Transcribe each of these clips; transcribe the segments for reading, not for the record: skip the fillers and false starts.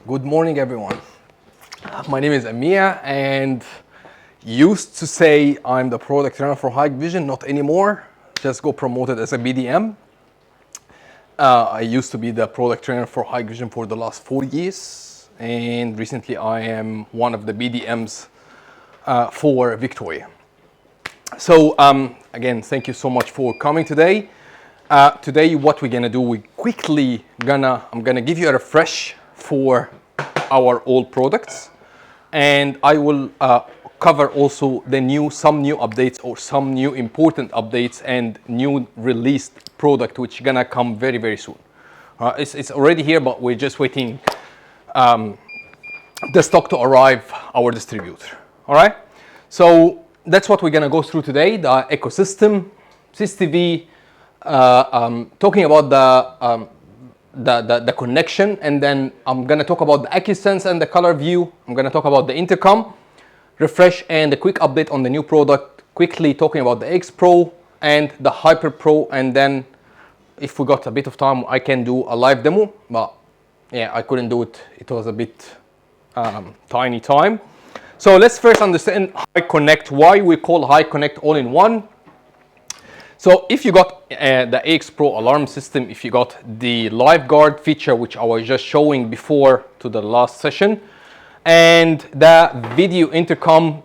Good morning, everyone. My name is Amir, and used to say I'm the product trainer for Hikvision, not anymore. Just got promoted as a BDM. I used to be the product trainer for Hikvision for the last 4 years, and recently I am one of the BDMs for Victoria. So again, thank you so much for coming today. Today, what we're gonna do, I'm gonna give you a refresh for our old products, and I will cover also some new updates or some new important updates and new released product which gonna come very, very soon. It's already here, but we're just waiting the stock to arrive our distributor. All right, so that's what we're gonna go through today: the ecosystem, CCTV, talking about the connection, and then I'm gonna talk about the AccuSense and the color view. I'm gonna talk about the intercom refresh and a quick update on the new product, quickly talking about the X Pro and the Hyper Pro, and then if we got a bit of time I can do a live demo, but yeah, I couldn't do it. It was a bit tiny time. So let's first understand HiConnect, why we call HiConnect all-in-one. So if you got the X Pro alarm system, if you got the LiveGuard feature, which I was just showing before to the last session, and the video intercom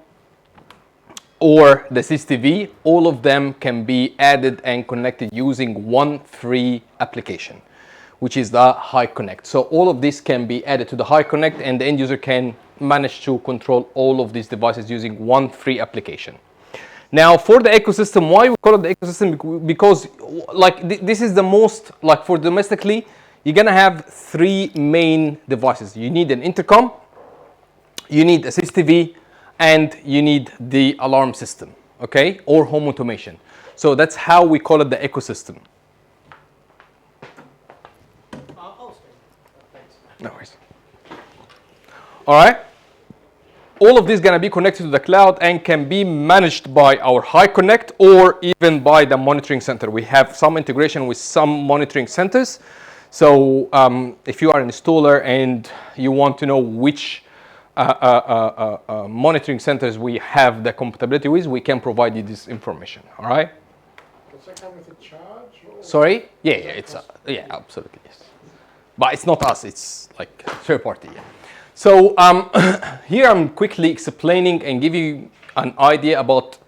or the CCTV, all of them can be added and connected using one free application, which is the HiConnect. So all of this can be added to the HiConnect, and the end user can manage to control all of these devices using one free application. Now, for the ecosystem, why we call it the ecosystem? Because this is the most, for domestically, you're gonna have three main devices. You need an intercom, you need a CCTV, and you need the alarm system, okay, or home automation. So that's how we call it the ecosystem. No worries. All right. All of this is going to be connected to the cloud and can be managed by our HiConnect or even by the monitoring center. We have some integration with some monitoring centers. So if you are an installer and you want to know which monitoring centers we have the compatibility with, we can provide you this information. All right? Does that come with a charge? Sorry? Yeah, yeah, absolutely, yes. But it's not us, it's like third party. Yeah. So here I'm quickly explaining and giving you an idea about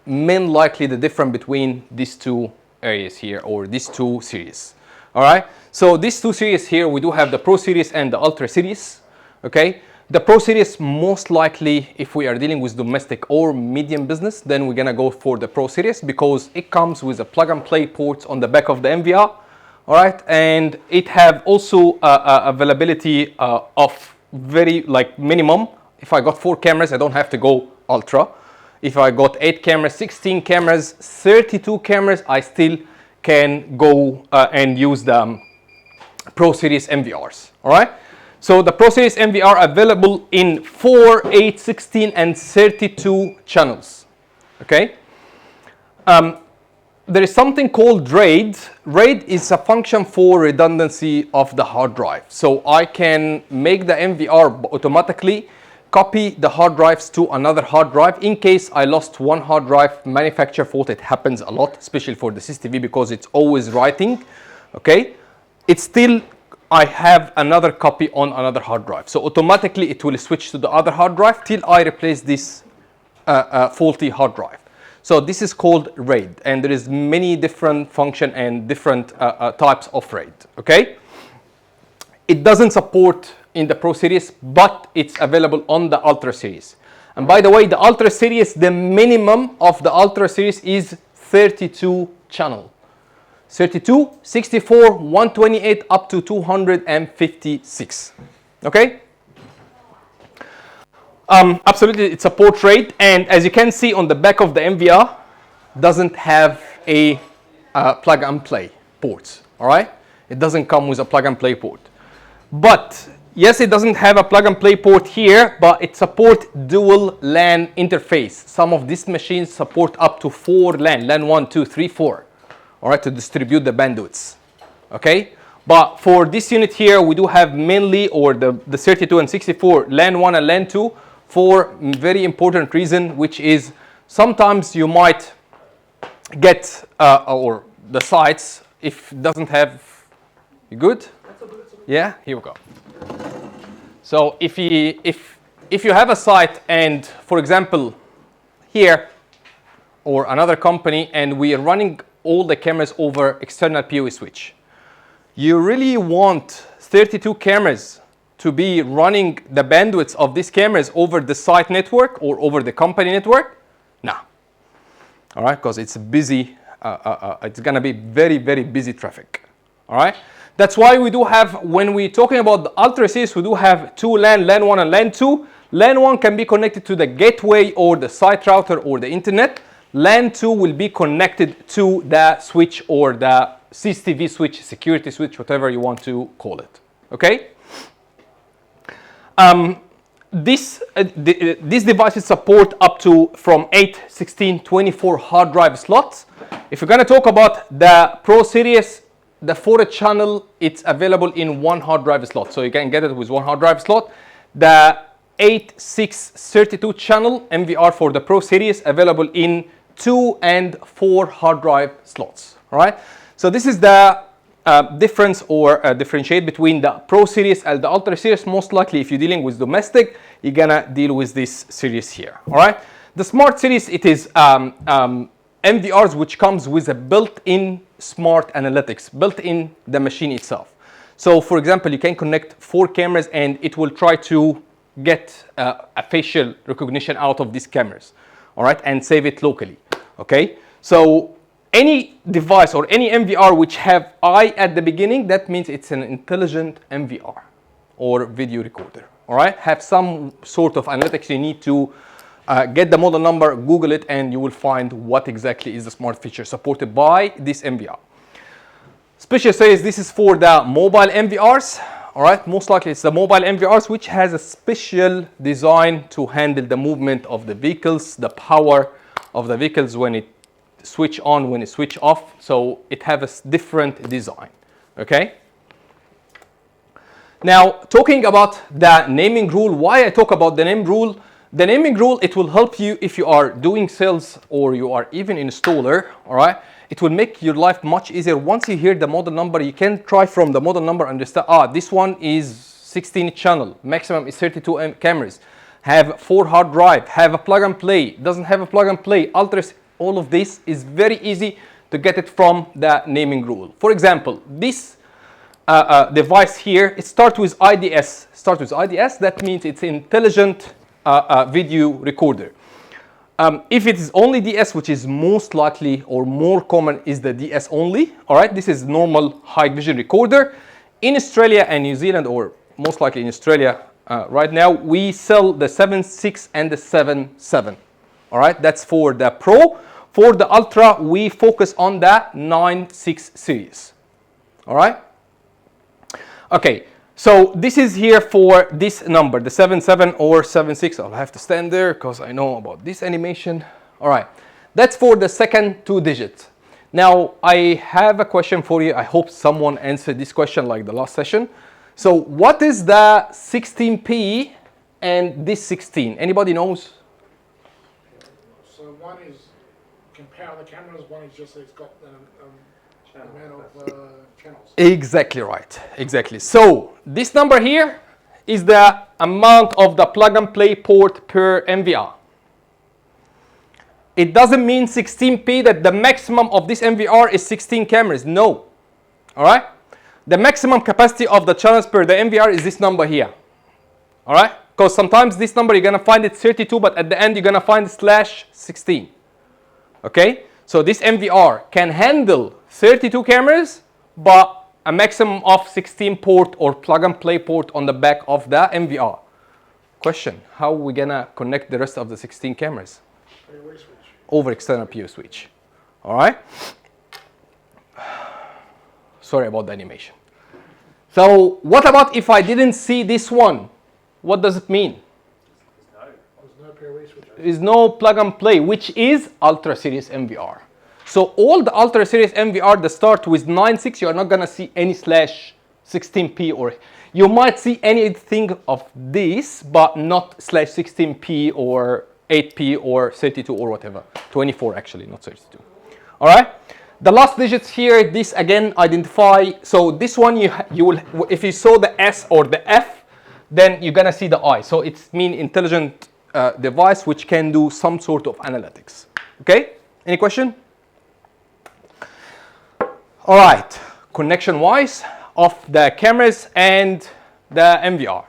likely the difference between these two areas here, or these two series. All right. So these two series here, we do have the Pro series and the Ultra series. Okay. The Pro series, most likely, if we are dealing with domestic or medium business, then we're gonna go for the Pro series because it comes with a plug-and-play ports on the back of the MVR. All right, and it have also availability of very minimum. If I got 4 cameras, I don't have to go Ultra. If I got 8 cameras, 16 cameras, 32 cameras, I still can go and use the Pro Series MVRs. All right. So the Pro Series MVR available in 4, 8, 16, and 32 channels. Okay. There is something called RAID. RAID is a function for redundancy of the hard drive. So I can make the MVR automatically copy the hard drives to another hard drive in case I lost one hard drive. Manufacturer fault, it happens a lot, especially for the CCTV because it's always writing. Okay, it's still, I have another copy on another hard drive. So automatically it will switch to the other hard drive till I replace this faulty hard drive. So this is called RAID, and there is many different function and different types of RAID. Okay, it doesn't support in the Pro series, but it's available on the Ultra series. And by the way, the Ultra series, the minimum of the Ultra series is 32 channel. 32, 64, 128, up to 256. Okay. Absolutely, it supports RAID, and as you can see on the back of the MVR, doesn't have a plug and play port. All right, it doesn't come with a plug and play port. But yes, it doesn't have a plug and play port here, but it supports dual LAN interface. Some of these machines support up to 4 LAN 1, 2, 3, 4. All right, to distribute the bandwidths. Okay, But for this unit here, we do have mainly, or the 32 and 64, LAN 1 and LAN 2 for very important reason, which is sometimes you might get, or the sites, if it doesn't have, you good? Yeah, here we go. So if you have a site and, for example, here or another company, and we are running all the cameras over external PoE switch, you really want 32 cameras to be running the bandwidths of these cameras over the site network or over the company network? No. All right, because it's busy. It's going to be very, very busy traffic. All right. That's why we do have, when we're talking about the Ultra Series, we do have two LAN, LAN 1 and LAN 2. LAN 1 can be connected to the gateway or the site router or the internet. LAN 2 will be connected to the switch or the CCTV switch, security switch, whatever you want to call it. Okay? These devices support up to from 8, 16, 24 hard drive slots. If you're going to talk about the Pro Series, the 4 channel, it's available in 1 hard drive slot. So you can get it with 1 hard drive slot. The 8, 6, 32 channel MVR for the Pro Series available in 2 and 4 hard drive slots. All right. So this is the difference or differentiate between the Pro Series and the Ultra Series. Most likely, if you're dealing with domestic, you're gonna deal with this series here. All right. The Smart Series, it is MVRs which comes with a built-in smart analytics built in the machine itself. So, for example, you can connect 4 cameras and it will try to get a facial recognition out of these cameras. All right, and save it locally. Okay. So any device or any MVR which have I at the beginning, that means it's an intelligent MVR or video recorder. All right, have some sort of analytics. You need to get the model number, Google it, and you will find what exactly is the smart feature supported by this MVR. Special says this is for the mobile MVRs. All right, most likely it's the mobile MVRs which has a special design to handle the movement of the vehicles, the power of the vehicles when it switch on, when it switch off. So it has a different design. Okay. Now talking about the naming rule, why I talk about the name rule? The naming rule, it will help you if you are doing sales or you are even installer. All right, it will make your life much easier. Once you hear the model number, you can try from the model number understand. This one is 16 channel, maximum is 32 cameras, have 4 hard drive, have a plug and play, doesn't have a plug and play, Ultra. All of this is very easy to get it from the naming rule. For example, this device here, it starts with IDS. That means it's intelligent video recorder. If it is only DS, which is most likely or more common is the DS only. All right, this is normal Hikvision recorder. In Australia and New Zealand, or most likely in Australia right now, we sell the 7.6 and the 7.7. All right, that's for the Pro. For the Ultra, we focus on the 9.6 series. All right. Okay, so this is here for this number, the 7.7 or 7.6. I'll have to stand there because I know about this animation. All right, that's for the second 2 digits. Now, I have a question for you. I hope someone answered this question like the last session. So what is the 16P and this 16? Anybody knows? So one is compare the cameras, one is just it's got the amount of channels. Exactly right, exactly. So this number here is the amount of the plug and play port per MVR. It doesn't mean 16P that the maximum of this MVR is 16 cameras, no. All right? The maximum capacity of the channels per the MVR is this number here. All right? Because sometimes this number you're going to find it 32, but at the end you're going to find /16. Okay? So this MVR can handle 32 cameras, but a maximum of 16 port or plug and play port on the back of the MVR. Question, how are we going to connect the rest of the 16 cameras? Over external PoE switch. All right? Sorry about the animation. So what about if I didn't see this one? What does it mean? There is no plug and play, which is Ultra Series MVR. So all the Ultra Series MVR that start with 9.6, you are not going to see any 16p, or you might see anything of this, but not /16p or 8p or 32 or whatever. 24 actually, not 32. All right. The last digits here, this again identify. So this one you will, if you saw the S or the F, then you're gonna see the I. So it's mean intelligent device which can do some sort of analytics. Okay. Any question? All right. Connection wise of the cameras and the MVR.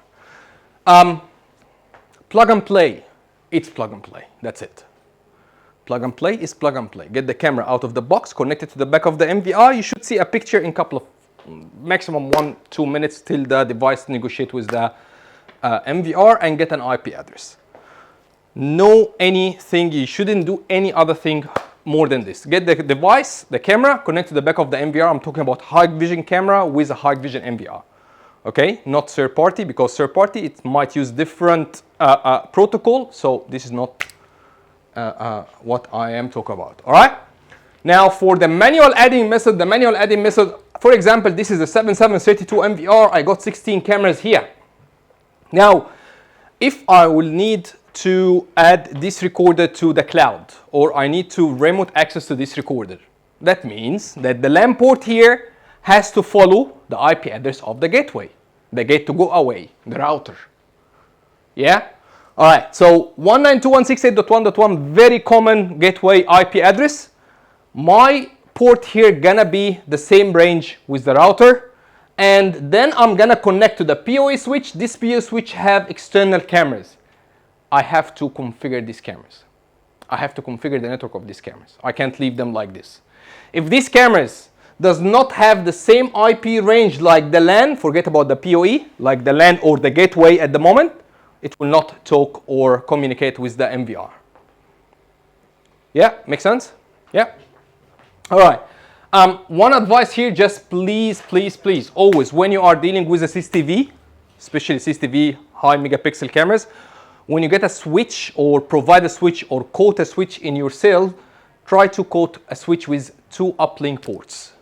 Plug and play. It's plug and play. That's it. Plug and play is plug and play. Get the camera out of the box, connect it to the back of the MVR. You should see a picture in a couple of, maximum 1-2 minutes till the device negotiate with the MVR and get an IP address. No anything, you shouldn't do any other thing more than this. Get the device, the camera, connect to the back of the MVR. I'm talking about Hikvision camera with a Hikvision MVR. Okay, not third party, because third party, it might use different protocol. So this is not what I am talking about. All right. Now for the manual adding method, for example, this is a 7732 MVR. I got 16 cameras here. Now, if I will need to add this recorder to the cloud, or I need to remote access to this recorder, that means that the LAN port here has to follow the IP address of the gateway, the gate to go away, the router. Yeah? All right, so 192.168.1.1, very common gateway IP address. My port here gonna be the same range with the router, and then I'm gonna connect to the PoE switch. This PoE switch have external cameras. I have to configure these cameras. I have to configure the network of these cameras. I can't leave them like this. If these cameras does not have the same IP range like the LAN, forget about the PoE, like the LAN or the gateway at the moment, it will not talk or communicate with the MVR. Yeah, make sense? Yeah. All right. One advice here, just please, always when you are dealing with a CCTV, especially CCTV high megapixel cameras, when you get a switch or provide a switch or quote a switch in your cell, try to quote a switch with 2 uplink ports.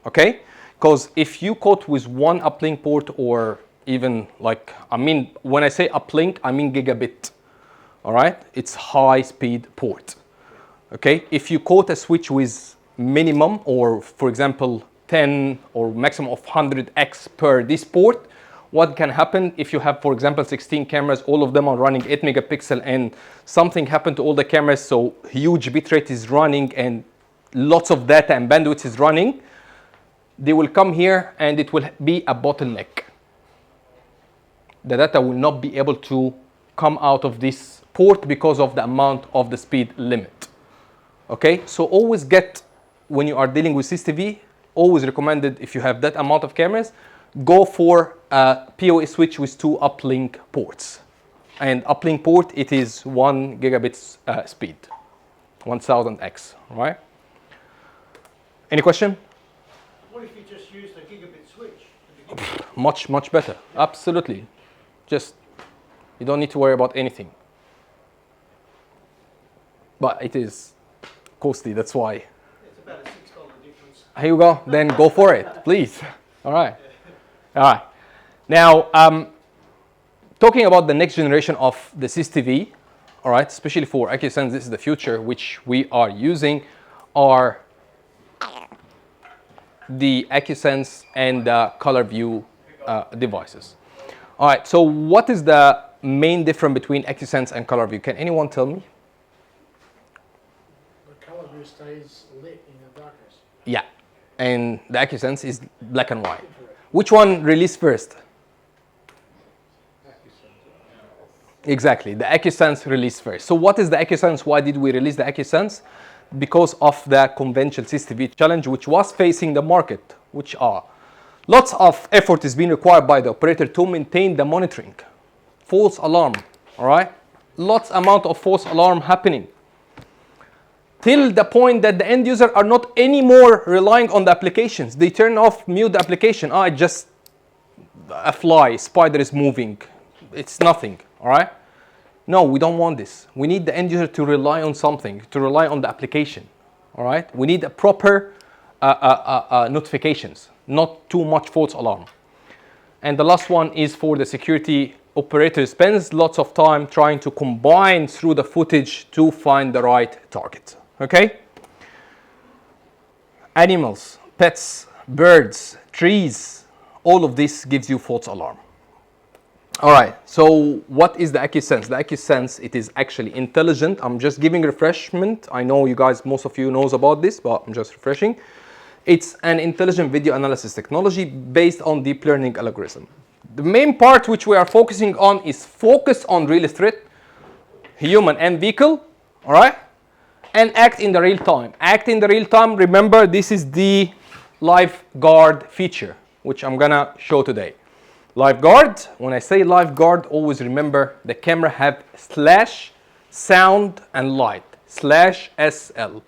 Okay? Because if you quote with 1 uplink port, or even like, when I say uplink, I mean gigabit. All right? It's high speed port. Okay? If you quote a switch with minimum, or for example 10 or maximum of 100x per this port, what can happen if you have, for example, 16 cameras, all of them are running 8 megapixel, and something happened to all the cameras, so huge bitrate is running and lots of data and bandwidth is running, they will come here and it will be a bottleneck. The data will not be able to come out of this port because of the amount of the speed limit. Okay, so always get, when you are dealing with CCTV, always recommended, if you have that amount of cameras, go for a PoE switch with 2 uplink ports. And uplink port, it is 1 gigabit speed, 1000x, right? Any question? What if you just use the gigabit switch? Much better, absolutely. Just, you don't need to worry about anything. But it is costly, that's why. It's about a $6 difference. Here you go, then go for it, please. All right. All right. Now, talking about the next generation of the CCTV, all right, especially for AccuSense, this is the future which we are using, are the AccuSense and the ColorView devices. All right, so what is the main difference between AccuSense and ColorView? Can anyone tell me? The ColorView stays lit in the darkness. Yeah, and the AccuSense is black and white. Which one released first? Exactly, the AccuSense released first. So what is the AccuSense? Why did we release the AccuSense? Because of the conventional CCTV challenge which was facing the market, which are lots of effort is being required by the operator to maintain the monitoring. False alarm, all right? Lots amount of false alarm happening. Till the point that the end user are not anymore relying on the applications. They turn off, mute the application. Oh, it's just a fly, spider is moving. It's nothing, all right? No, we don't want this. We need the end user to rely on something, to rely on the application, all right? We need a proper notifications, not too much false alarm. And the last one is for the security operator spends lots of time trying to combine through the footage to find the right target. Okay? Animals, pets, birds, trees, all of this gives you false alarm. All right, so what is the AccuSense? The AccuSense, it is actually intelligent. I'm just giving refreshment. I know you guys, most of you knows about this, but I'm just refreshing. It's an intelligent video analysis technology based on deep learning algorithm. The main part which we are focusing on is focus on real threat, human and vehicle, all right? And act in the real time. Act in the real time, remember this is the lifeguard feature, which I'm gonna show today. Lifeguard, when I say lifeguard, always remember the camera have slash sound and light, slash SL,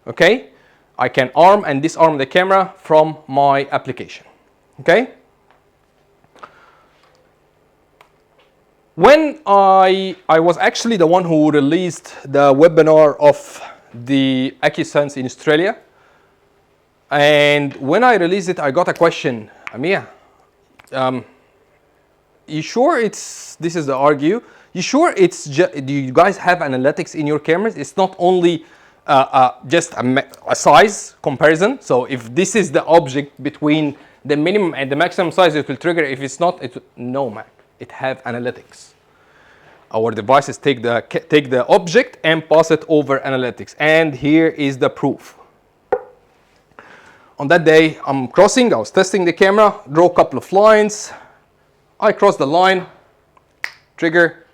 okay? I can arm and disarm the camera from my application, okay? When I was actually the one who released the webinar of the AccuSense in Australia, and when I released it, I got a question, Amir, you sure this is the argue, you sure do you guys have analytics in your cameras? It's not only just a size comparison. So if this is the object between the minimum and the maximum size, it will trigger. If it's not, no, man. It have analytics. Our devices take the object and pass it over analytics. And here is the proof. On that day, I'm crossing. I was testing the camera. Draw a couple of lines. I cross the line. Trigger.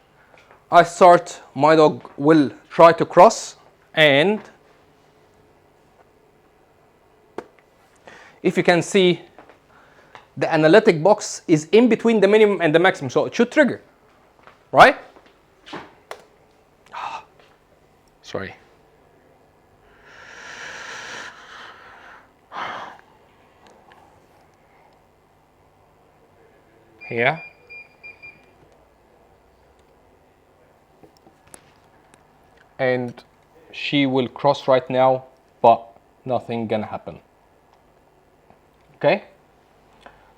I start. My dog will try to cross. And if you can see, the analytic box is in between the minimum and the maximum, so it should trigger, right? Sorry. Here. And she will cross right now, but nothing gonna happen. Okay?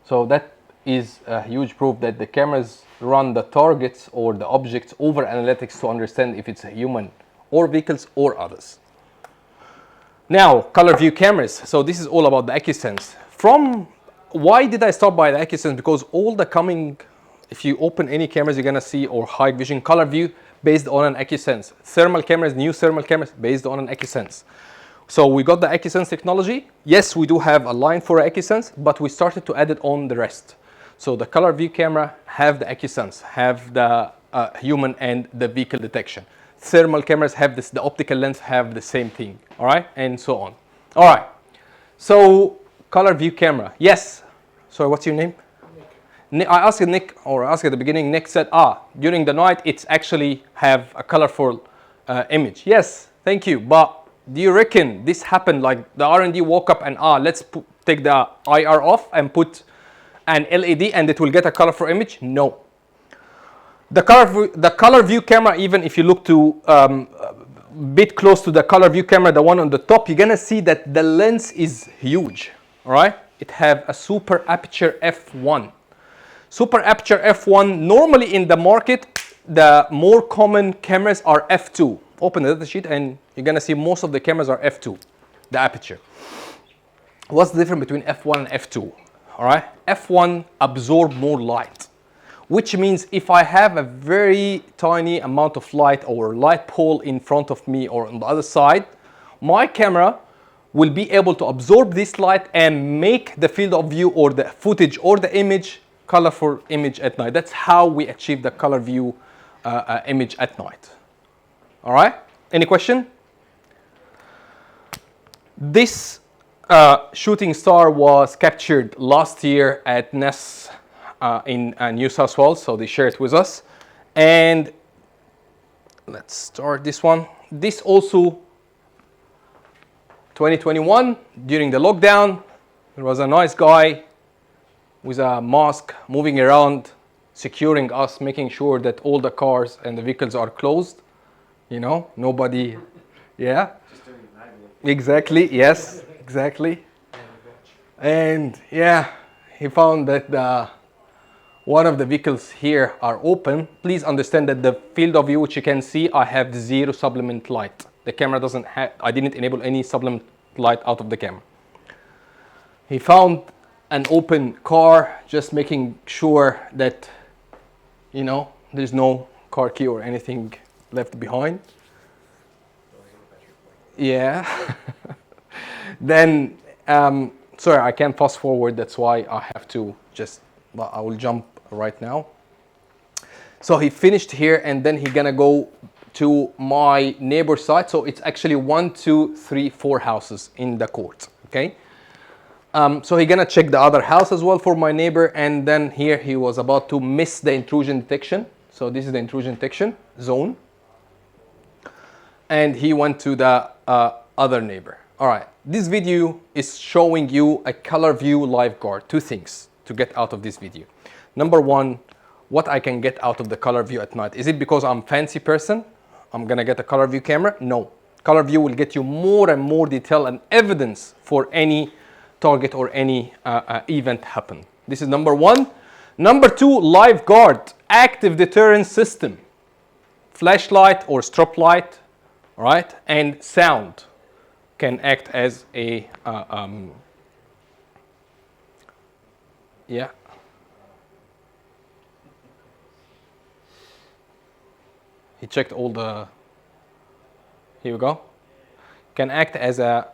So that is a huge proof that the cameras run the targets or the objects over analytics to understand if it's a human or vehicles or others. Now, color view cameras. So this is all about the AccuSense. Why did I start by the AccuSense? Because all the coming, if you open any cameras, you're gonna see or Hikvision color view based on an AccuSense. Thermal cameras, new thermal cameras based on an AccuSense. So we got the AccuSense technology. Yes, we do have a line for AccuSense, but we started to add it on the rest. So the color view camera have the AccuSense, have the human and the vehicle detection. Thermal cameras have this, the optical lens have the same thing, all right, and so on. All right, so color view camera, yes. Sorry, what's your name? Nick. I asked Nick, or I asked at the beginning, Nick said, during the night, it's actually have a colorful image. Yes, thank you, but do you reckon this happened like the R&D woke up and let's take the IR off and put an LED and it will get a colorful image? No. The color view camera, even if you look to bit close to the color view camera, the one on the top, you're gonna see that the lens is huge. All right, it have a super aperture f1. Super aperture f1. Normally in the market, the more common cameras are f2. Open the datasheet and you're gonna see most of the cameras are f2, the aperture. What's the difference between f1 and f2? All right, f1 absorb more light, which means if I have a very tiny amount of light or light pole in front of me or on the other side, my camera will be able to absorb this light and make the field of view or the footage or the image colorful image at night. That's how we achieve the color view image at night. All right, any question? This shooting star was captured last year at NES in New South Wales, so they shared it with us. And let's start this one. This also 2021 during the lockdown, there was a nice guy with a mask moving around, securing us, making sure that all the cars and the vehicles are closed. You know, nobody, yeah. Just doing it manually. Exactly, yes, exactly. And yeah, he found that one of the vehicles here are open. Please understand that the field of view, which you can see, I have 0 supplement light. The camera doesn't have, I didn't enable any supplement light out of the camera. He found an open car, just making sure that, you know, there's no car key or anything left behind. Yeah. Then, sorry, I can't fast forward. That's why I have to just, well, I will jump right now. So he finished here, and then he's gonna go to my neighbor's side. So it's actually 1, 2, 3, 4 houses in the court, okay? So he's gonna check the other house as well for my neighbor, and then here he was about to miss the intrusion detection. So this is the intrusion detection zone. And he went to the other neighbor. All right, this video is showing you a color view lifeguard. 2 things to get out of this video. Number 1, what I can get out of the color view at night. Is it because I'm a fancy person? I'm gonna get a color view camera? No. Color view will get you more and more detail and evidence for any target or any event happen. This is number 1. Number 2, lifeguard, active deterrence system. Flashlight or strobe light, all right, and sound can act as a, yeah. He checked all the, here we go. Can act as a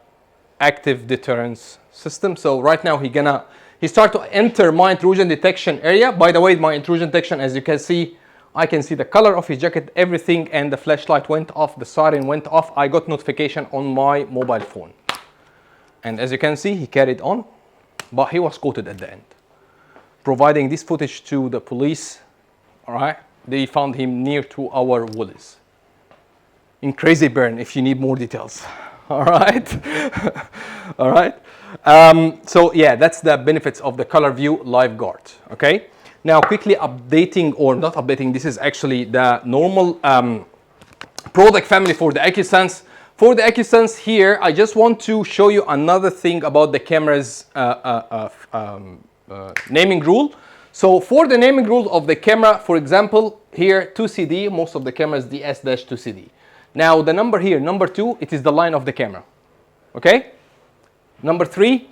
active deterrence system. So right now he start to enter my intrusion detection area. By the way, my intrusion detection, as you can see, I can see the color of his jacket, everything, and the flashlight went off, the siren went off. I got notification on my mobile phone. And as you can see, he carried on, but he was quoted at the end. Providing this footage to the police, all right? They found him near to our Woolies. In Crazy Burn, if you need more details. All right? All right? So yeah, that's the benefits of the color view lifeguard, okay? Now quickly updating, or not updating, this is actually the normal product family for the AccuSense. For the AccuSense here, I just want to show you another thing about the camera's naming rule. So for the naming rule of the camera, for example, here 2CD, most of the cameras DS-2CD. Now the number here, number 2, it is the line of the camera, okay? Number 3,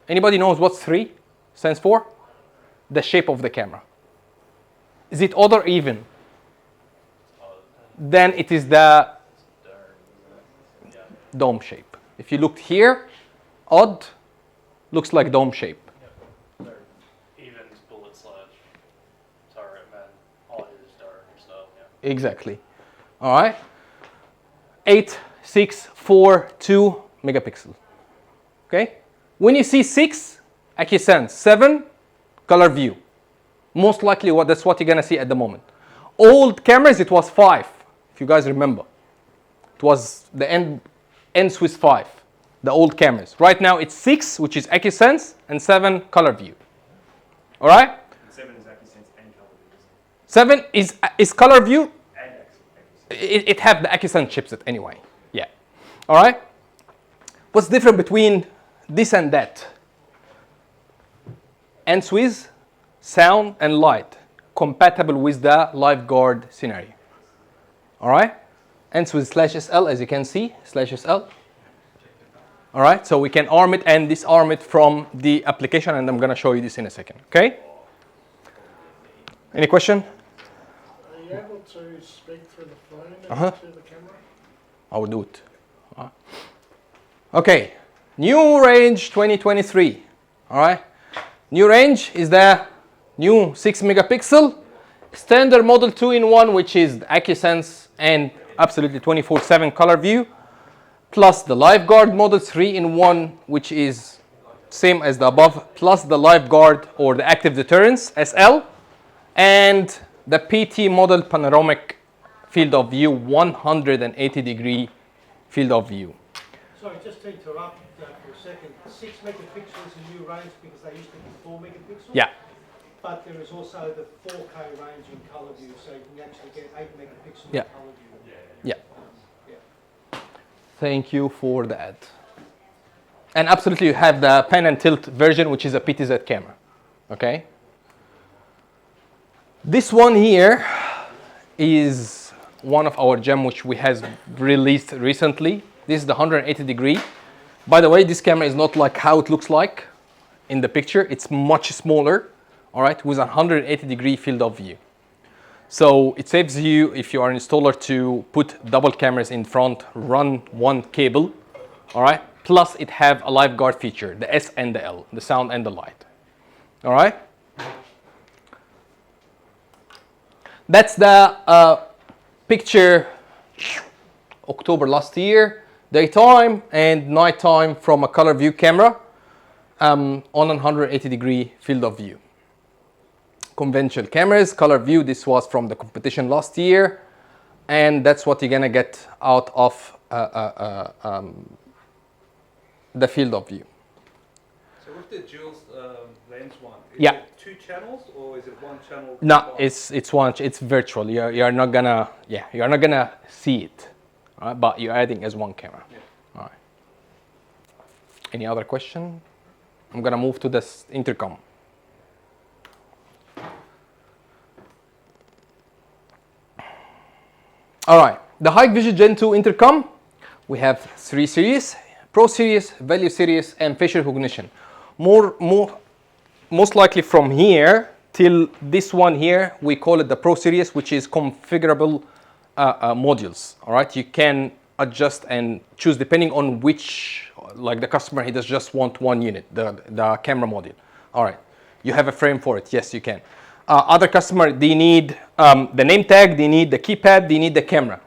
anybody knows what 3 stands for? The shape of the camera. Is it odd or even? Then it is the dome shape. If you looked here, odd, looks like dome shape. Even's bullet slash turret, man. Odd is dark or stuff, yeah. Exactly. All right. 8, 6, 4, 2 megapixel. Okay. When you see 6, AccuSense. 7, color view. Most likely that's what you're gonna see at the moment. Old cameras, it was 5, if you guys remember. It was the ends with 5, the old cameras. Right now it's 6, which is AccuSense, and 7, color view. All right? 7 is AccuSense and color view. 7 is color view. And AccuSense. It have the AccuSense chipset anyway. Yeah. All right? What's different between this and that? Ends with sound and light, compatible with the lifeguard scenario. All right? Ends with /SL, as you can see, /SL. All right, so we can arm it and disarm it from the application, and I'm gonna show you this in a second, okay? Any question? Are you able to speak through the phone to the camera? I will do it. Okay, new range 2023, all right? New range is the new 6 megapixel standard model 2-in-1, which is the AccuSense and absolutely 24/7 color view, plus the lifeguard model 3-in-1, which is same as the above, plus the lifeguard or the active deterrence SL, and the PT model panoramic field of view, 180-degree field of view. Sorry, just to interrupt for a second. 6 megapixels is a new range because they used to be 4 megapixels. Yeah. But there is also the 4K range in color view, so you can actually get 8 megapixels Yeah. in color view. Yeah. Yeah. Thank you for that. And absolutely, you have the pan and tilt version, which is a PTZ camera. Okay. This one here is one of our gem which we has released recently. This is the 180 degree. By the way, this camera is not like how it looks like in the picture. It's much smaller, all right, with a 180 degree field of view. So it saves you, if you are an installer, to put double cameras in front, run one cable, all right? Plus it have a lifeguard feature, the S and the L, the sound and the light, all right? That's the picture October last year, daytime and nighttime from a color view camera on a 180 degree field of view. Conventional cameras, color view, this was from the competition last year, and that's what you're gonna get out of the field of view. So with the dual lens one, is Yeah. it 2 channels or is it 1 channel? No, combined? it's one. It's virtual. You're not gonna you're not gonna see it, all right? But you're adding as one camera. Yeah. All right. Any other question? I'm gonna move to this intercom. All right, the Hikvision Gen 2 intercom. We have 3 series: Pro Series, Value Series, and facial recognition. Most likely from here till this one here, we call it the Pro Series, which is configurable modules. All right, you can adjust and choose depending on which, like the customer, he does just want one unit, the camera module. All right, you have a frame for it. Yes, you can. Other customer, they need the name tag, they need the keypad, they need the camera.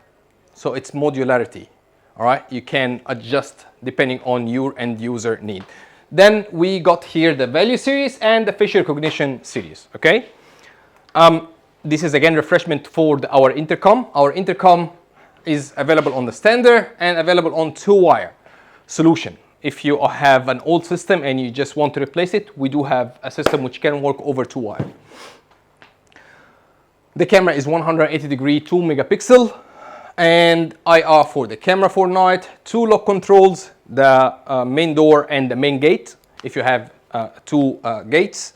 So it's modularity. All right, you can adjust depending on your end user need. Then we got here the Value Series and the Facial Recognition Series, okay? This is again refreshment for our intercom. Our intercom is available on the standard and available on 2-wire solution. If you have an old system and you just want to replace it, we do have a system which can work over 2-wire. The camera is 180 degree, 2 megapixel, and IR for the camera for night, 2 lock controls, the main door and the main gate, if you have 2 gates,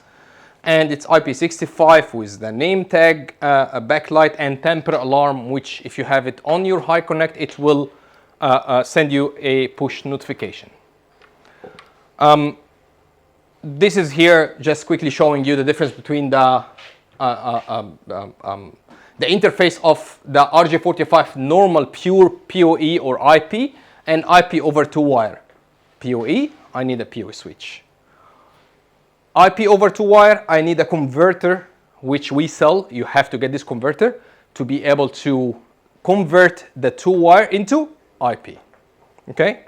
and it's IP65 with the name tag, a backlight, and tamper alarm, which if you have it on your High Connect, it will send you a push notification. This is here just quickly showing you the difference between the interface of the RJ45 normal pure PoE or IP and IP over 2-wire. PoE, I need a PoE switch. IP over 2-wire, I need a converter, which we sell. You have to get this converter to be able to convert the 2-wire into IP. Okay?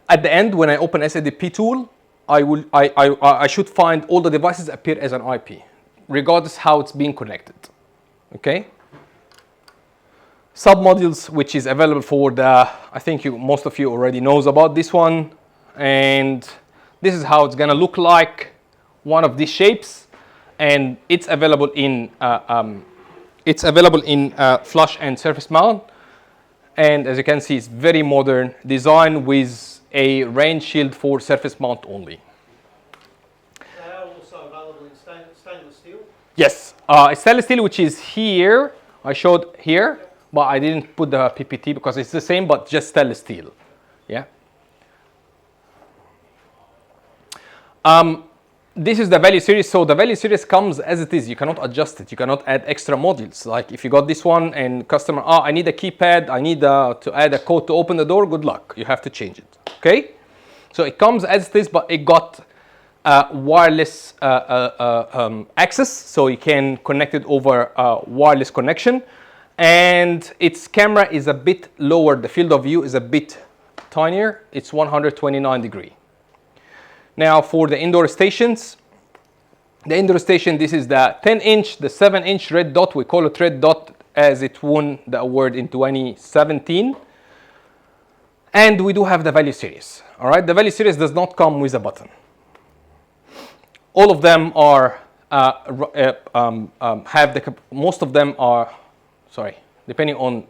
At the end, when I open SADP tool, I should find all the devices appear as an IP, regardless how it's being connected. Okay? Submodules, which is available for the, I think most of you already knows about this one, and this is how it's gonna look like, one of these shapes, and it's available in flush and surface mount, and as you can see, it's very modern design with a rain shield for surface mount only. They are also available in stainless steel. Yes, stainless steel, which is here, I showed here, but I didn't put the PPT because it's the same, but just stainless steel. Yeah. This is the Value Series. So the Value Series comes as it is. You cannot adjust it. You cannot add extra modules. Like if you got this one and customer, I need a keypad, I need to add a code to open the door, good luck. You have to change it. Okay? So it comes as it is, but it got wireless access, so you can connect it over wireless connection. And its camera is a bit lower. The field of view is a bit tinier. It's 129 degree. Now for the indoor stations, this is the 10-inch, the 7-inch red dot. We call it red dot as it won the award in 2017. And we do have the Value Series. All right, the Value Series does not come with a button. All of them are most of them are, depending on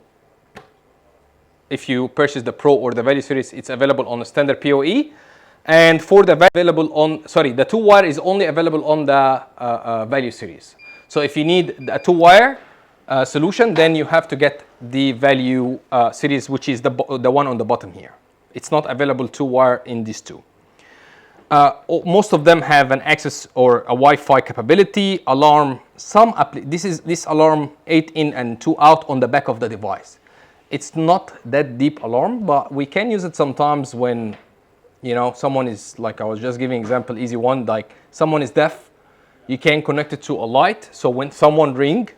if you purchase the Pro or the Value Series, it's available on a standard PoE. And for the the 2-wire is only available on the Value Series. So if you need a 2-wire solution, then you have to get the value series, which is the one on the bottom here. It's not available 2-wire in these two. Most of them have an access or a Wi-Fi capability, alarm. This alarm 8 in and 2 out on the back of the device. It's not that deep alarm, but we can use it sometimes when, you know, someone is, like I was just giving example, easy one, like someone is deaf. You can connect it to a light, so when someone ring,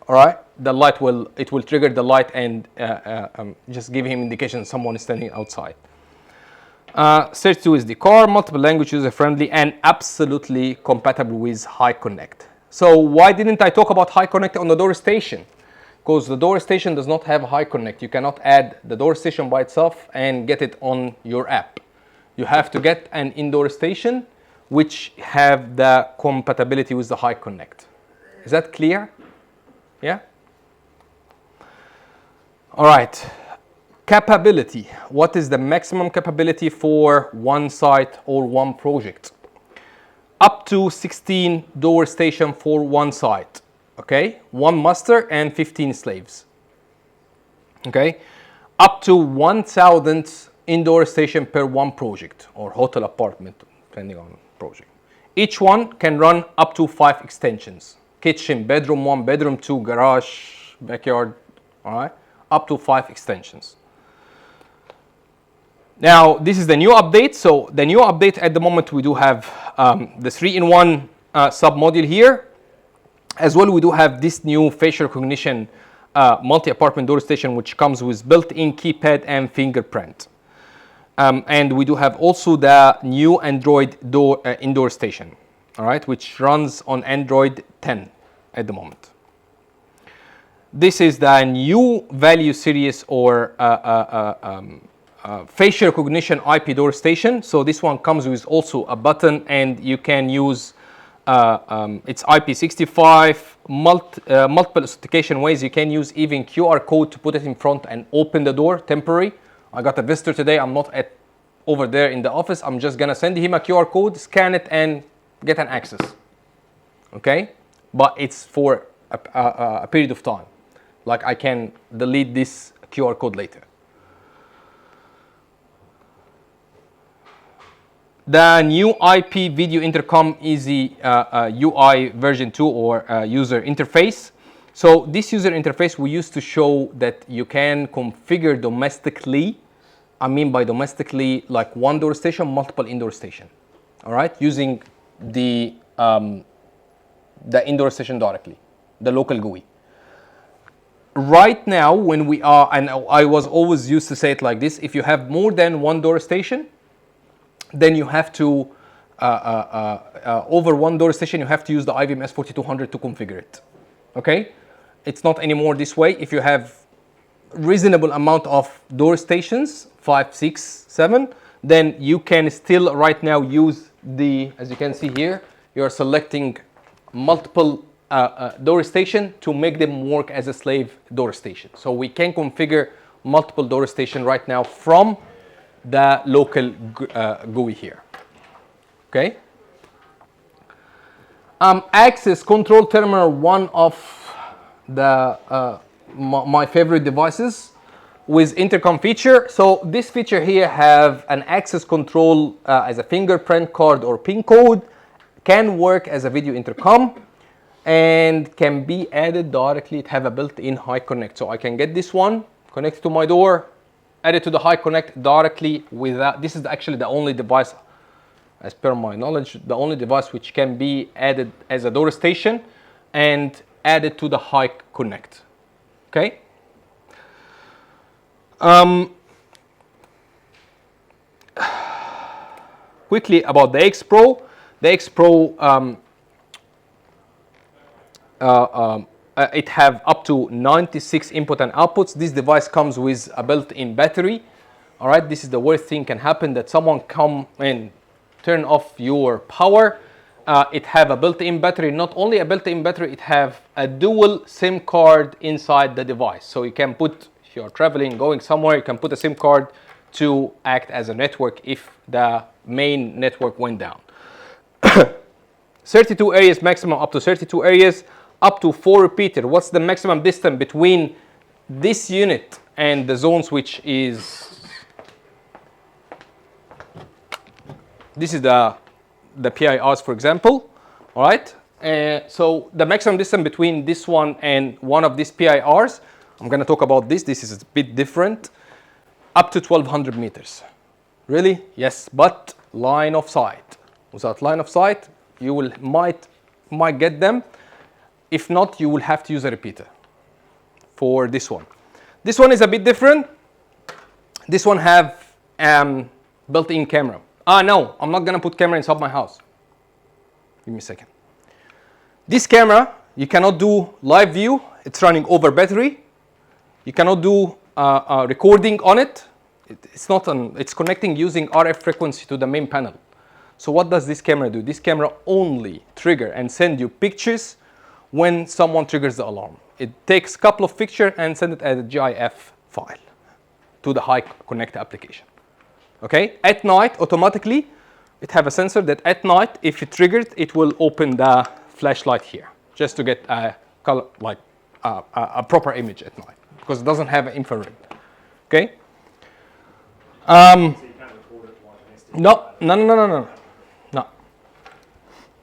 all right, the light will trigger the light and just give him indication someone is standing outside. 32 is the car, multiple language, user friendly, and absolutely compatible with High Connect. So why didn't I talk about High Connect on the door station? Because the door station does not have High Connect. You cannot add the door station by itself and get it on your app. You have to get an indoor station which have the compatibility with the High Connect. Is that clear? Yeah? All right. Capability. What is the maximum capability for one site or one project? Up to 16 door station for one site. Okay? 1 master and 15 slaves. Okay? Up to 1,000 indoor station per one project or hotel apartment, depending on project. Each one can run up to 5 extensions. Kitchen, bedroom 1, bedroom 2, garage, backyard, all right? Up to 5 extensions. Now, this is the new update. So the new update at the moment, we do have the 3-in-1 sub-module here. As well, we do have this new facial recognition multi-apartment door station, which comes with built-in keypad and fingerprint. And we do have also the new Android indoor station, all right, which runs on Android 10 at the moment. This is the new value series or facial recognition IP door station. So this one comes with also a button, and you can use it's IP65, multiple authentication ways. You can use even QR code to put it in front and open the door temporary. I got a visitor today. I'm not over there in the office. I'm just gonna send him a QR code, scan it, and get an access. Okay, but it's for a period of time. Like I can delete this QR code later. The new IP video intercom Easy UI version 2 or user interface. So this user interface we used to show that you can configure domestically. I mean by domestically, like one door station, multiple indoor station. All right, using the indoor station directly, the local GUI. Right now, when we are, and I was always used to say it like this: if you have more than one door station, then you have to over one door station, you have to use the IVM S4200 to configure it. Okay, it's not anymore this way. If you have reasonable amount of door stations, 5, 6, 7, then you can still right now use the, as you can see here, you are selecting multiple door station to make them work as a slave door station. So we can configure multiple door station right now from the local GUI here. Okay. Access control terminal, one of the my favorite devices with intercom feature. So this feature here have an access control as a fingerprint card or PIN code, can work as a video intercom, and can be added directly. It have a built-in High Connect. So I can get this one, connect to my door, add it to the High Connect directly without, this is actually the only device, as per my knowledge, the only device which can be added as a door station and added to the High Connect. Okay. Quickly about the X Pro. The X Pro, it have up to 96 input and outputs. This device comes with a built-in battery. All right, this is the worst thing can happen, that someone come and turn off your power. It have a built-in battery. Not only a built-in battery, it have a dual SIM card inside the device. So you can put, if you're traveling, going somewhere, you can put a SIM card to act as a network if the main network went down. 32 areas maximum, up to 32 areas. up to 4 repeater. What's the maximum distance between this unit and the zone switch is, this is the PIRs, for example, all right? So the maximum distance between this one and one of these PIRs, I'm gonna talk about this is a bit different, up to 1200 meters. Really? Yes, but line of sight. Without line of sight, you will might get them. If not, you will have to use a repeater for this one. This one is a bit different. This one have built-in camera. No, I'm not gonna put camera inside my house. Give me a second. This camera, you cannot do live view. It's running over battery. You cannot do recording on it. It's connecting using RF frequency to the main panel. So what does this camera do? This camera only trigger and send you pictures when someone triggers the alarm. It takes a couple of pictures and send it as a GIF file to the High Connect application. Okay? At night, automatically, it have a sensor that at night, if it triggered, it will open the flashlight here, just to get a color, like a proper image at night, because it doesn't have infrared. Okay? So you can't record it like an SD No.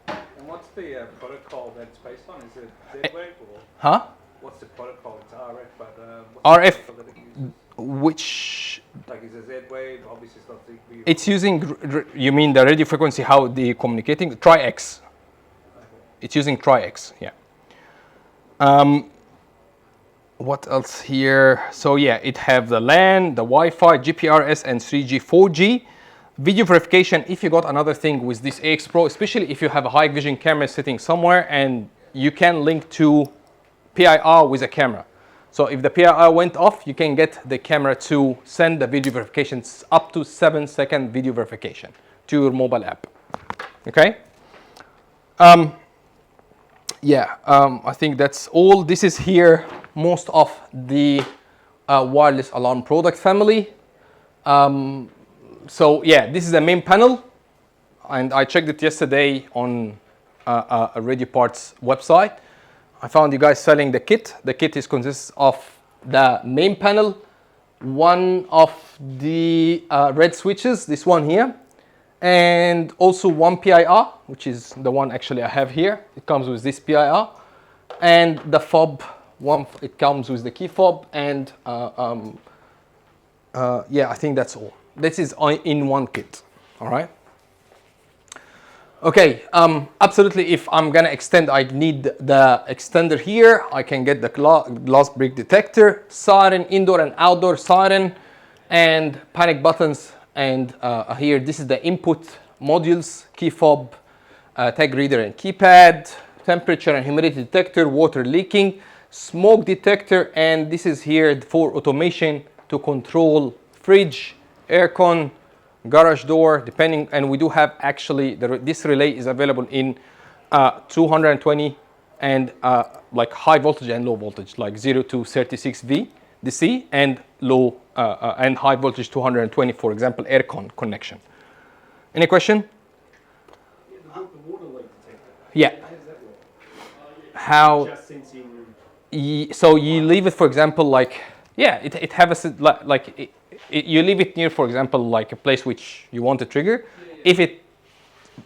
And what's the protocol that it's based on? Is it Z-Wave or Huh? what's the protocol? It's RF, but what's RF. the protocol that it uses? Which Like is it Z-Wave? Obviously it's not ZigBee. it's using, you mean the radio frequency, how they communicating? Tri-X. It's using Tri-X, yeah. What else here? So yeah, it have the LAN, the Wi-Fi, GPRS, and 3G, 4G. Video verification, if you got another thing with this AX Pro, especially if you have a Hikvision camera sitting somewhere and you can link to PIR with a camera. So if the PIR went off, you can get the camera to send the video verifications up to 7-second video verification to your mobile app. Okay? I think that's all. This is here most of the wireless alarm product family. So yeah, this is the main panel, and I checked it yesterday on a Radio Parts website. I found you guys selling the kit. The kit consists of the main panel, one of the red switches, this one here, and also one PIR, which is the one actually I have here. It comes with this PIR, and the fob. It comes with the key fob, and I think that's all. This is in one kit. All right. Okay, absolutely, if I'm gonna extend, I need the extender here. I can get the glass break detector, siren, indoor and outdoor siren, and panic buttons. And here, this is the input modules, key fob, tag reader and keypad, temperature and humidity detector, water leaking, smoke detector, and this is here for automation to control fridge, aircon, garage door, depending, and we do have actually, this relay is available in 220 and like high voltage and low voltage, like 0 to 36V DC, and low and high voltage 220, for example, aircon connection. Any question? The water leak detector. Yeah. How does that work? How? Just sensing. So you leave it, for example, like, yeah, it have a, you leave it near, for example, like a place which you want to trigger. Yeah.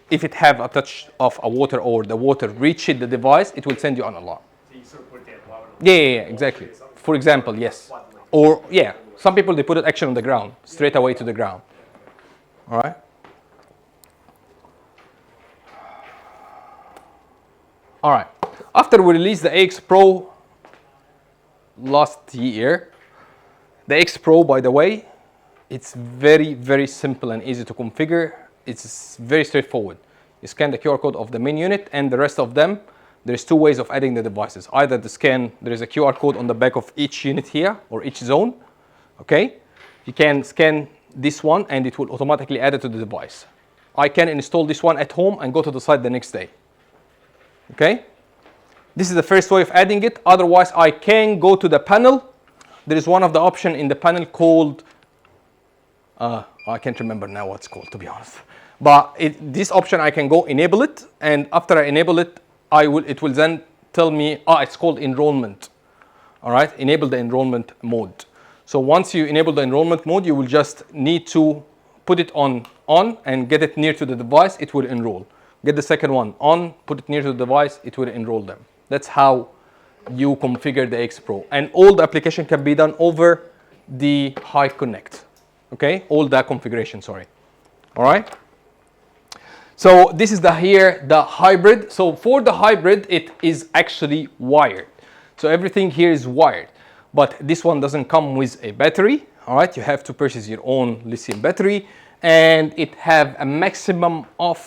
If it have a touch of a water or the water reaches the device, it will send you an alarm. So you sort of put it down low. Yeah, exactly. For example, yes. Or yeah, some people they put it actually on the ground, straight away to the ground. All right. All right. After we released the AX Pro last year, the X Pro, by the way, it's very, very simple and easy to configure. It's very straightforward. You scan the QR code of the main unit, and the rest of them, there's two ways of adding the devices. Either the scan, there is a QR code on the back of each unit here, or each zone, okay? You can scan this one, and it will automatically add it to the device. I can install this one at home and go to the site the next day, okay? This is the first way of adding it. Otherwise, I can go to the panel. There is one of the option in the panel called, I can't remember now what it's called, to be honest. But this option, I can go enable it, and after I enable it, it will then tell me, it's called enrollment. All right, enable the enrollment mode. So once you enable the enrollment mode, you will just need to put it on and get it near to the device, it will enroll. Get the second one on, put it near to the device, it will enroll them. That's how you configure the AX Pro. And all the application can be done over the Hive Connect. Okay, all the configuration, sorry. All right. So this is the hybrid. So for the hybrid, it is actually wired. So everything here is wired, but this one doesn't come with a battery. All right, you have to purchase your own lithium battery, and it have a maximum of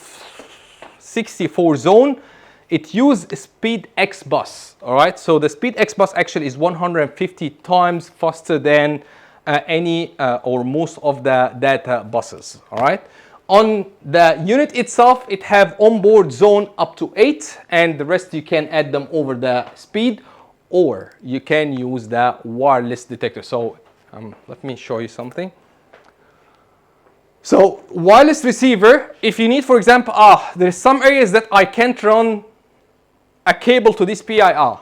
64 zone. It uses speed X bus. All right, so the speed X bus actually is 150 times faster than any or most of the data buses. All right. On the unit itself, it have onboard zone up to 8, and the rest you can add them over the speed, or you can use the wireless detector. So let me show you something. So wireless receiver, if you need, for example, there's some areas that I can't run a cable to this PIR.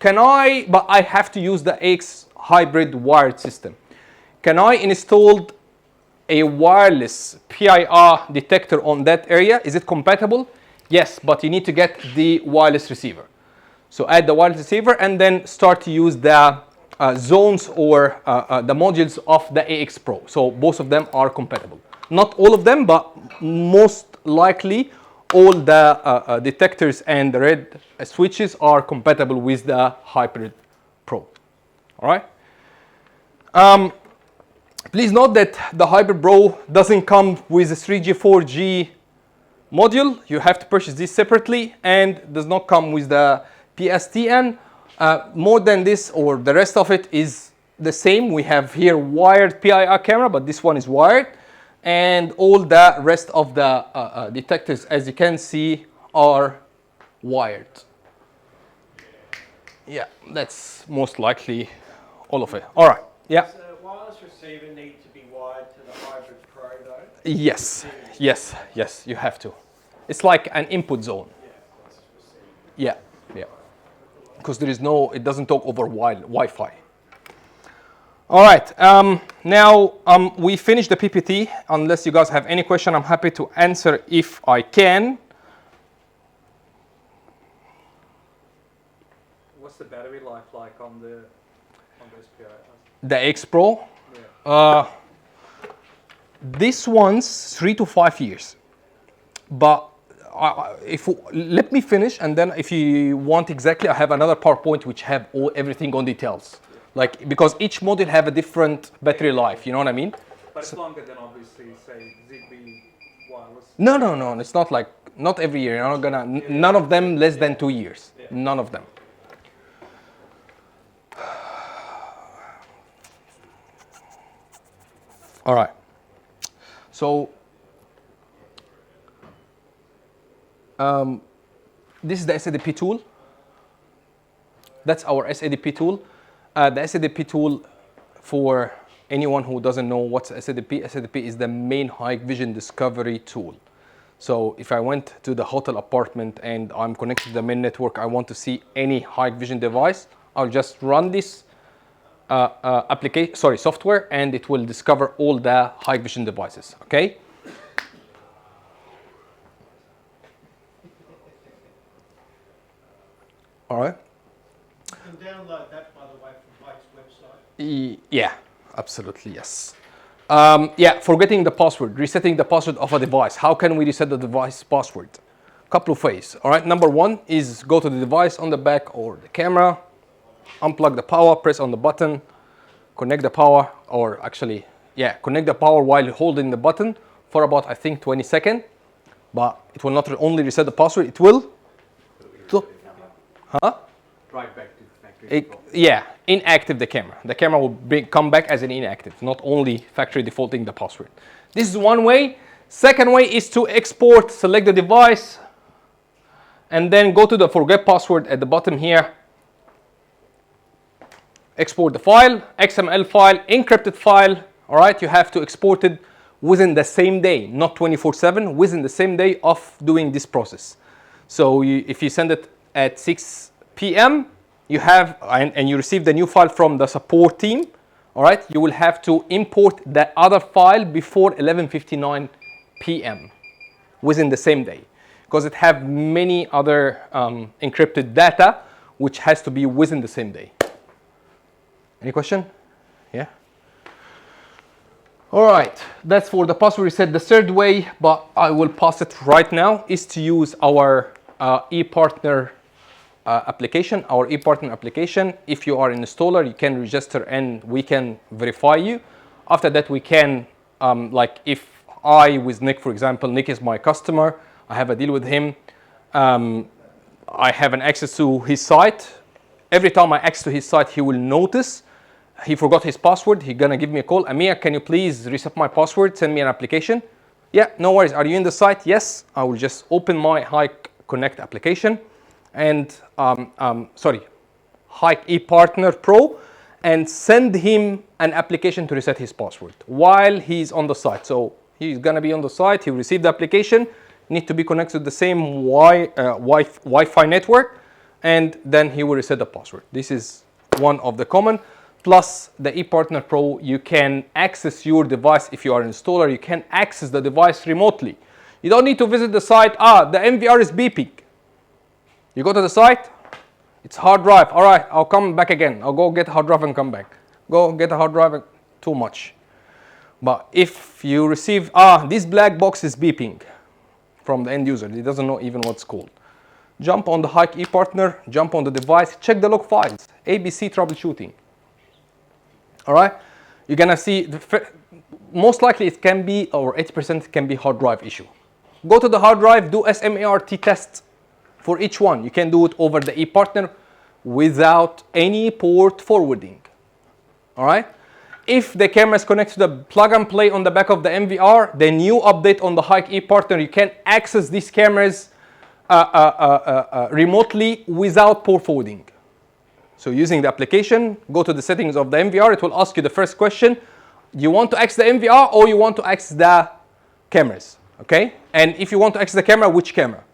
Can I, but I have to use the AX hybrid wired system. Can I install a wireless PIR detector on that area? Is it compatible? Yes, but you need to get the wireless receiver. So add the wireless receiver and then start to use the zones or the modules of the AX Pro. So both of them are compatible. Not all of them, but most likely all the detectors and the red switches are compatible with the Hybrid Pro. All right. Please note that the Hybrid Pro doesn't come with a 3G, 4G module. You have to purchase this separately, and does not come with the PSTN. More than this, or the rest of it is the same. We have here wired PIR camera, but this one is wired. And all the rest of the detectors, as you can see, are wired. Yeah, that's most likely all of it. All right. Yeah. Does the wireless receiver need to be wired to the Hybrid Pro though? Yes. Yes. Yes. You have to. It's like an input zone. Yeah. Yeah. Because there is no, it doesn't talk over Wi-Fi. All right. Now we finished the PPT. Unless you guys have any question, I'm happy to answer if I can. What's the battery life like on those PIRs? The X Pro. Yeah. This one's 3 to 5 years. But let me finish, and then if you want exactly, I have another PowerPoint which have everything on details. Like, because each model have a different battery life, you know what I mean? But it's longer than obviously, say, Zigbee wireless. No. It's not like, not every year. You're not gonna, none of them less than 2 years. Yeah. None of them. All right. So, this is the SADP tool. That's our SADP tool. The SADP tool, for anyone who doesn't know what's SADP, SADP is the main Hikvision discovery tool. So if I went to the hotel apartment and I'm connected to the main network, I want to see any Hikvision device, I'll just run this software, and it will discover all the Hikvision devices. Okay. All right. You can download that, by the way, from Mike's website. Yeah, absolutely, yes. Yeah, forgetting the password, resetting the password of a device. How can we reset the device password? Couple of ways. All right, number one is go to the device on the back or the camera, unplug the power, press on the button, connect the power, or actually, yeah, connect the power while holding the button for about, I think, 20 seconds. But it will not only reset the password, it will. Right back to factory default. Yeah, inactive the camera. The camera will come back as an inactive, not only factory defaulting the password. This is one way. Second way is to export, select the device, and then go to the forget password at the bottom here. Export the file, XML file, encrypted file. All right, you have to export it within the same day, not 24/7, within the same day of doing this process. So if you send it at 6 p.m. you have, and you receive the new file from the support team, all right, you will have to import that other file before 11:59 p.m. within the same day, because it have many other encrypted data which has to be within the same day. Any question? Yeah? All right, that's for the password reset. The third way, but I will pass it right now, is to use our ePartner application, our ePartner application. If you are an installer, you can register and we can verify you. After that, we can, like if I, with Nick, for example, Nick is my customer, I have a deal with him, I have an access to his site. Every time I access to his site, he will notice he forgot his password. He's gonna give me a call. Amir, can you please reset my password? Send me an application. Yeah, no worries. Are you in the site? Yes. I will just open my Hike Connect application and Hike ePartner Pro and send him an application to reset his password while he's on the site. So he's gonna be on the site. He will receive the application. Need to be connected to the same Wi-Fi network, and then he will reset the password. This is one of the common. Plus the ePartner Pro, you can access your device. If you are an installer, you can access the device remotely. You don't need to visit the site. The MVR is beeping. You go to the site, it's hard drive. All right, I'll come back again. I'll go get a hard drive and come back. Go get a hard drive, too much. But if you receive, this black box is beeping from the end user. He doesn't know even what's called. Jump on the Hike ePartner, jump on the device, check the log files, ABC troubleshooting. All right, you're gonna see, most likely it can be, or 80% can be hard drive issue. Go to the hard drive, do SMART tests for each one. You can do it over the ePartner without any port forwarding. All right, if the camera is connected to the plug and play on the back of the MVR, the new update on the Hike ePartner, you can access these cameras remotely without port forwarding. So using the application, go to the settings of the MVR. It will ask you the first question. Do you want to access the MVR or you want to access the cameras? Okay? And if you want to access the camera, which camera?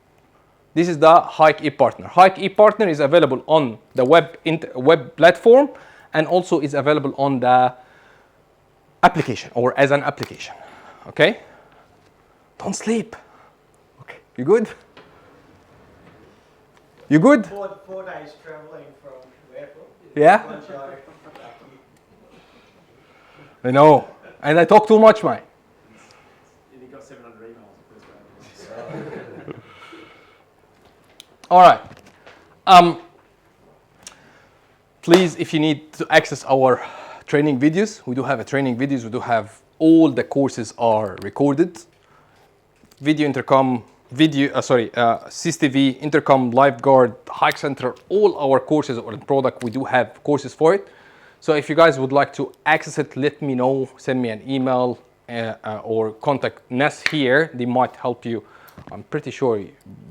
This is the Hike ePartner. Hike ePartner is available on the web platform and also is available on the application or as an application. Okay? Don't sleep. Okay. You good? You good? 4 days travelling from the airport. Yeah? One show. I know. And I talk too much, mate. And you got 700 emails. All right. Please, if you need to access our training videos, we do have a training videos. We do have all the courses are recorded. Video intercom, CCTV, intercom, lifeguard, hike center, all our courses or product, we do have courses for it. So if you guys would like to access it, let me know, send me an email or contact Ness here. They might help you. I'm pretty sure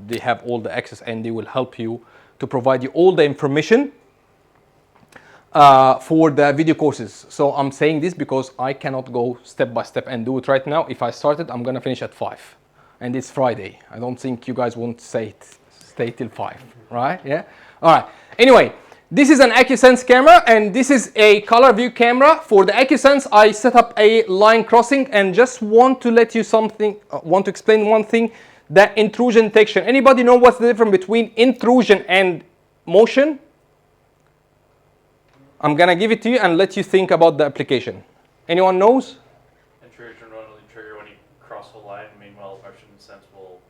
they have all the access and they will help you to provide you all the information for the video courses. So I'm saying this because I cannot go step by step and do it right now. If I started, I'm gonna finish at 5. And it's Friday. I don't think you guys won't stay till 5, right? Yeah? All right. Anyway, this is an AccuSense camera, and this is a color view camera. For the AccuSense, I set up a line crossing, and just want to let you want to explain one thing, the intrusion detection. Anybody know what's the difference between intrusion and motion? I'm gonna give it to you and let you think about the application. Anyone knows? Intrusion will only trigger when you cross the line. Meanwhile, motion sense will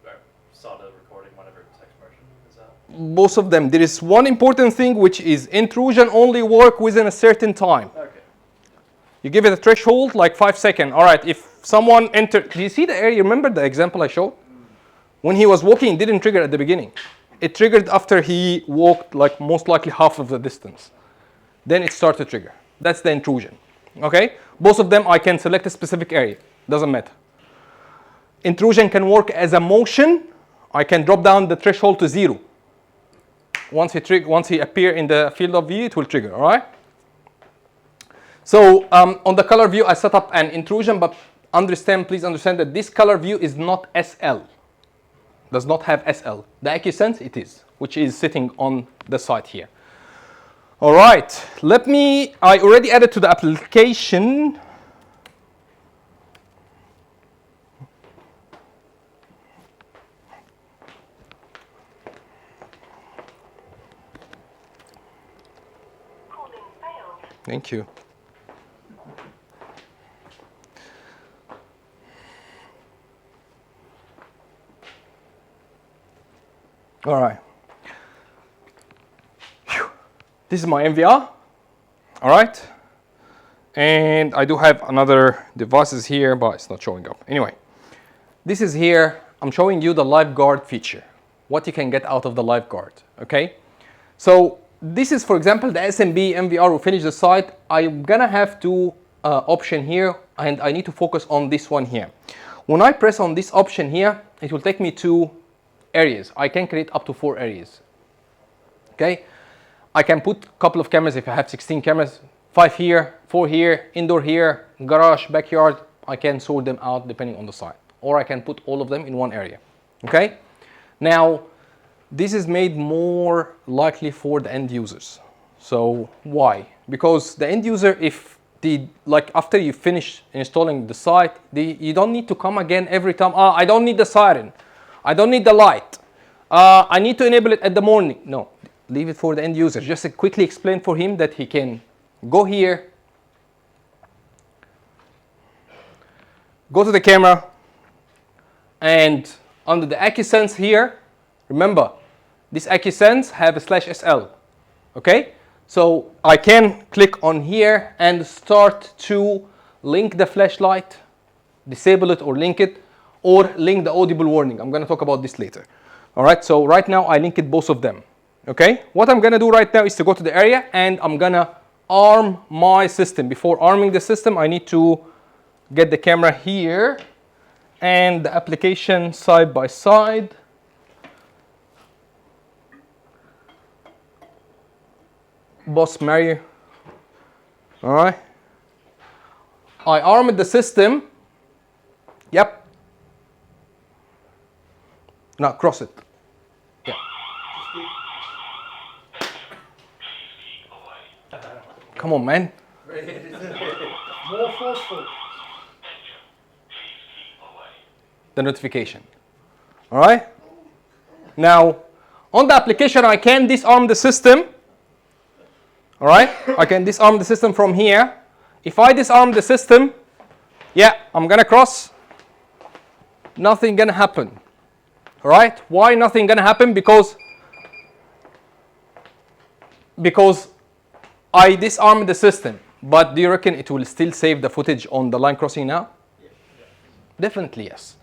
start a recording whenever it detects motion. Is that? Both of them. There is one important thing, which is intrusion only work within a certain time. Okay. You give it a threshold, like 5 seconds. All right, if someone entered, do you see the area? Remember the example I showed? When he was walking, it didn't trigger at the beginning. It triggered after he walked, like most likely half of the distance. Then it started to trigger. That's the intrusion. Okay? Both of them, I can select a specific area. Doesn't matter. Intrusion can work as a motion. I can drop down the threshold to 0. Once he appear in the field of view, it will trigger. All right? So on the color view, I set up an intrusion, but please understand that this color view is not SL. Does not have SL. The AccuSense, it is. which is sitting on the side here. All right, I already added to the application. Thank you. All right. Whew. This is my MVR. All right. And I do have another devices here, but it's not showing up. Anyway, this is here. I'm showing you the lifeguard feature, what you can get out of the lifeguard. Okay. So this is, for example, the SMB MVR will finish the site. I'm gonna have two option here, and I need to focus on this one here. When I press on this option here, it will take me to areas. I can create up to 4 areas. Okay, I can put a couple of cameras if I have 16 cameras, 5 here, 4 here, indoor here, garage, backyard. I can sort them out depending on the site, or I can put all of them in one area. Okay, now this is made more likely for the end users. So why? Because the end user, if after you finish installing the site, you don't need to come again every time. I don't need the siren, I don't need the light, I need to enable it at the morning. No, leave it for the end user. Just quickly explain for him that he can go here, go to the camera, and under the AccuSense here, remember, this AccuSense have a /SL, okay? So I can click on here and start to link the flashlight, disable it or link it, or link the audible warning. I'm gonna talk about this later. All right, so right now I linked both of them, okay? What I'm gonna do right now is to go to the area and I'm gonna arm my system. Before arming the system, I need to get the camera here and the application side by side. Boss Mario. All right. I armed the system. Yep. Now cross it. Yeah. Come on, man. More forceful. The notification. All right. Now, on the application, I can disarm the system. All right, I can disarm the system from here. If I disarm the system, yeah, I'm gonna cross. Nothing gonna happen. All right, why nothing gonna happen? Because I disarmed the system. But do you reckon it will still save the footage on the line crossing now? Yeah. Definitely yes.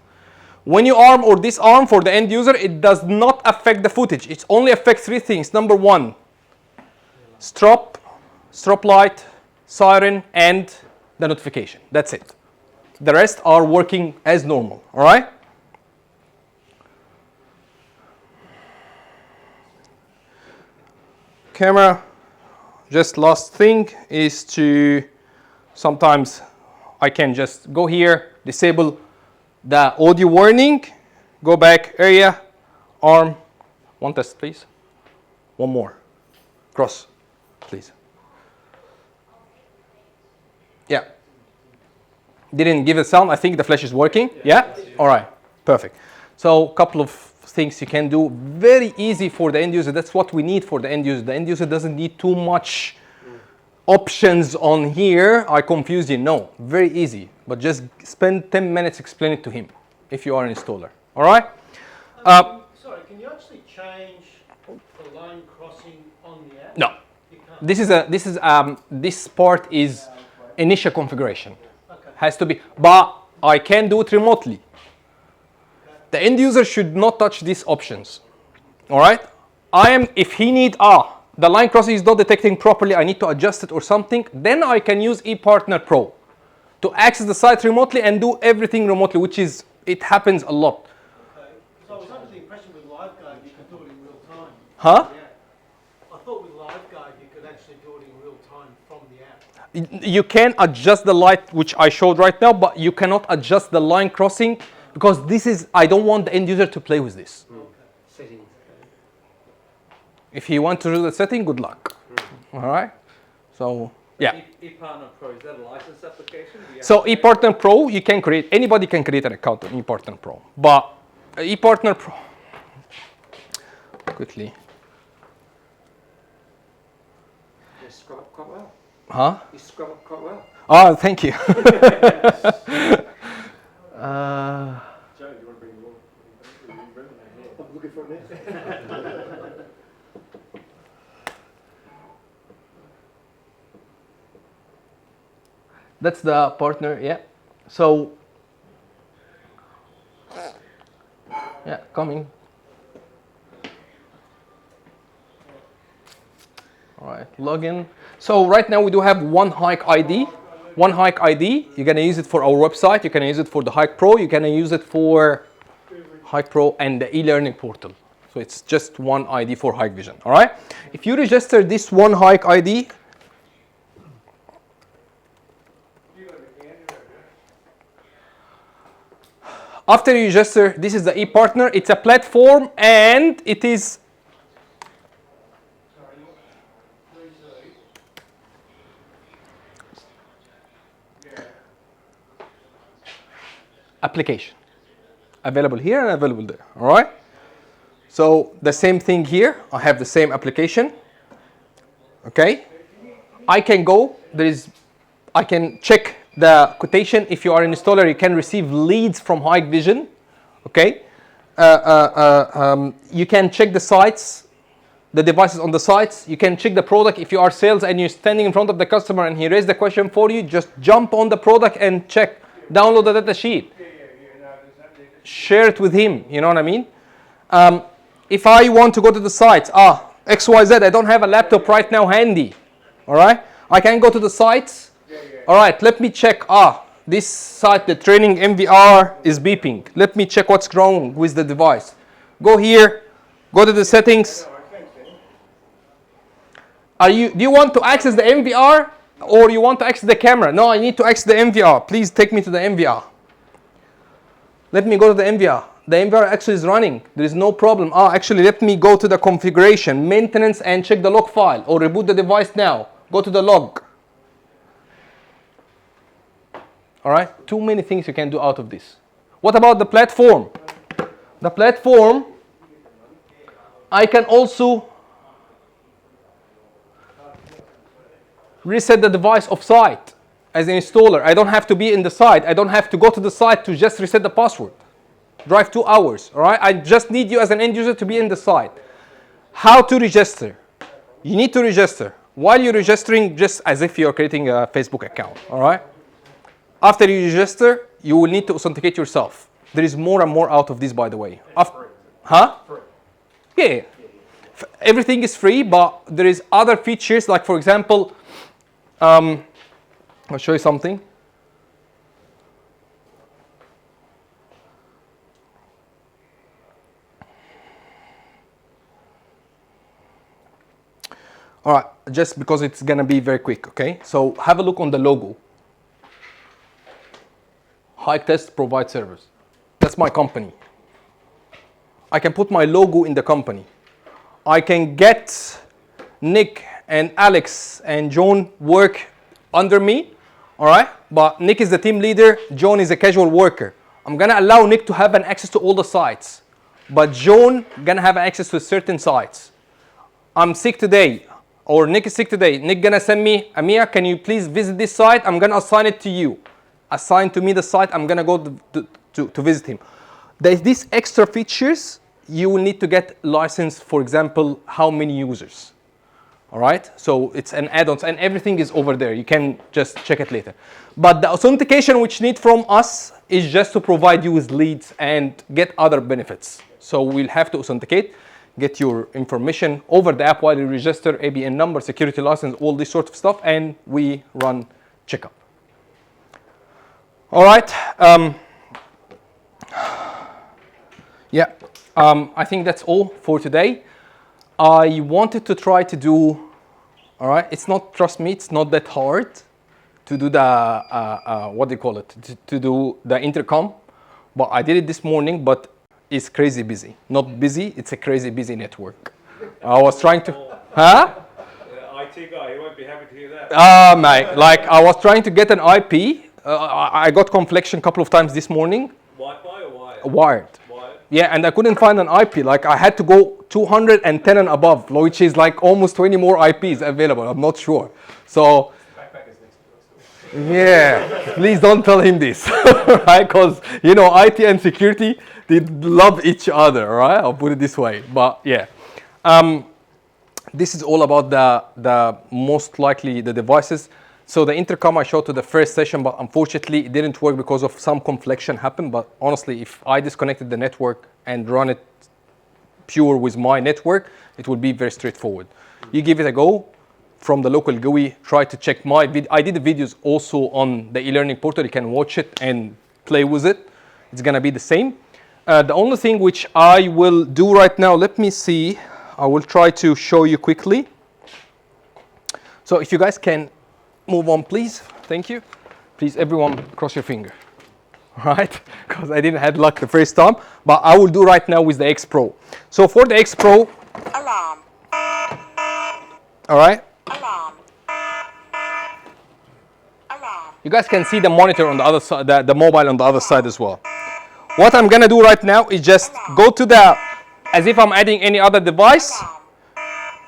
When you arm or disarm for the end user, it does not affect the footage. It only affects 3 things. Number 1, strobe light, siren, and the notification. That's it. The rest are working as normal, all right? Camera, just last thing is to, sometimes I can just go here, disable the audio warning, go back, area, arm. One test, please. One more. Cross, please. Yeah. Didn't give a sound. I think the flash is working. Yeah? All right. Perfect. So a couple of things you can do. Very easy for the end user. That's what we need for the end user. The end user doesn't need too much options on here. I confuse you. No. Very easy. But just spend 10 minutes explaining it to him if you are an installer. All right? Sorry, can you actually change the line crossing on the app? No. You can't. This part is initial configuration. Okay. Has to be, but I can do it remotely. The end user should not touch these options. All right? If he need, the line crossing is not detecting properly, I need to adjust it or something, then I can use ePartner Pro to access the site remotely and do everything remotely, which is, it happens a lot. Okay. So I was under the impression with LiveGuard you could do it in real time. Huh? I thought with LiveGuard you could actually do it in real time from the app. You can adjust the light, which I showed right now, but you cannot adjust the line crossing because this is, I don't want the end user to play with this. Okay. Settings. If you want to do the setting, good luck. All right. So yeah. ePartner Pro, is that a license application? Do you have So to pay ePartner Pro, you can create. Anybody can create an account on ePartner Pro, but ePartner Pro. Quickly. You scrub up quite well. Huh? You scrub up quite well. Oh, thank you. Joe, do you want to bring your resume here? I'm looking for it now. That's the partner, yeah. So, yeah, coming. All right, login. So right now we do have one Hike ID. One Hike ID, you're gonna use it for our website, you're gonna use it for the Hike Pro, you're gonna use it for Hike Pro and the e-learning portal. So it's just one ID for Hikvision, all right? If you register this one Hike ID, after you register, this is the ePartner. It's a platform and it is application. Available here and available there, all right? So the same thing here, I have the same application, okay? I can go, I can check the quotation. If you are an installer, you can receive leads from Hikvision, okay? You can check the sites, the devices on the sites. You can check the product. If you are sales and you're standing in front of the customer and he raised the question for you, just jump on the product and check, download the data sheet. Share it with him, you know what I mean? If I want to go to the sites, XYZ, I don't have a laptop right now handy, all right? I can go to the sites. All right, let me check. This site, the training MVR is beeping. Let me check what's wrong with the device. Go here, go to the settings. Do you want to access the MVR or you want to access the camera? No, I need to access the MVR. Please take me to the MVR. Let me go to the MVR. The MVR actually is running. There is no problem. Actually, let me go to the configuration, maintenance, and check the log file or reboot the device now. Go to the log. All right, too many things you can do out of this. What about the platform? The platform, I can also reset the device off-site as an installer. I don't have to be in the site. I don't have to go to the site to just reset the password. Drive 2 hours, all right? I just need you as an end user to be in the site. How to register? You need to register. While you're registering, just as if you're creating a Facebook account, all right? After you register, you will need to authenticate yourself. There is more and more out of this, by the way. Huh? Yeah. Everything is free, but there is other features, like for example, I'll show you something. All right, just because it's gonna be very quick, okay? So have a look on the logo. Hike Test Provide Service. That's my company. I can put my logo in the company. I can get Nick and Alex and John work under me, all right? But Nick is the team leader, John is a casual worker. I'm gonna allow Nick to have an access to all the sites, but John gonna have access to certain sites. I'm sick today, or Nick is sick today. Nick gonna send me, Amir, can you please visit this site? I'm gonna assign it to you. Assign to me the site, I'm gonna go to visit him. There's these extra features, you will need to get license, for example, how many users. All right, so it's an add-ons and everything is over there. You can just check it later. But the authentication which need from us is just to provide you with leads and get other benefits. So we'll have to authenticate, get your information over the app while you register, ABN number, security license, all this sort of stuff, and we run checkup. All right. I think that's all for today. I wanted to try to do, all right, it's not, trust me, it's not that hard to do the, what do you call it, to do the intercom, but I did it this morning, but it's crazy busy. Not busy, it's a crazy busy network. I was trying to, huh? IT guy, he won't be happy to hear that. Mate, like I was trying to get an IP. I got confliction a couple of times this morning. Wi-Fi or wired? Wired. Wired. Yeah, and I couldn't find an IP. Like I had to go 210 and above, which is like almost 20 more IPs available. I'm not sure. So, yeah, please don't tell him this, right? Because you know, IT and security, they love each other, right? I'll put it this way. But yeah, this is all about the most likely the devices. So the intercom I showed to the first session, but unfortunately it didn't work because of some confliction happened. But honestly, if I disconnected the network and run it pure with my network, it would be very straightforward. You give it a go from the local GUI, try to check my video. I did the videos also on the e-learning portal. You can watch it and play with it. It's gonna be the same. The only thing which I will do right now, let me see. I will try to show you quickly. So if you guys can move on, please. Thank you. Please, everyone, cross your finger. All right? Because I didn't have luck the first time. But I will do right now with the X Pro. So for the X Pro. Alarm. All right? Alarm. Alarm. You guys can see the monitor on the other side, the mobile on the other side as well. What I'm going to do right now is just go to the, as if I'm adding any other device.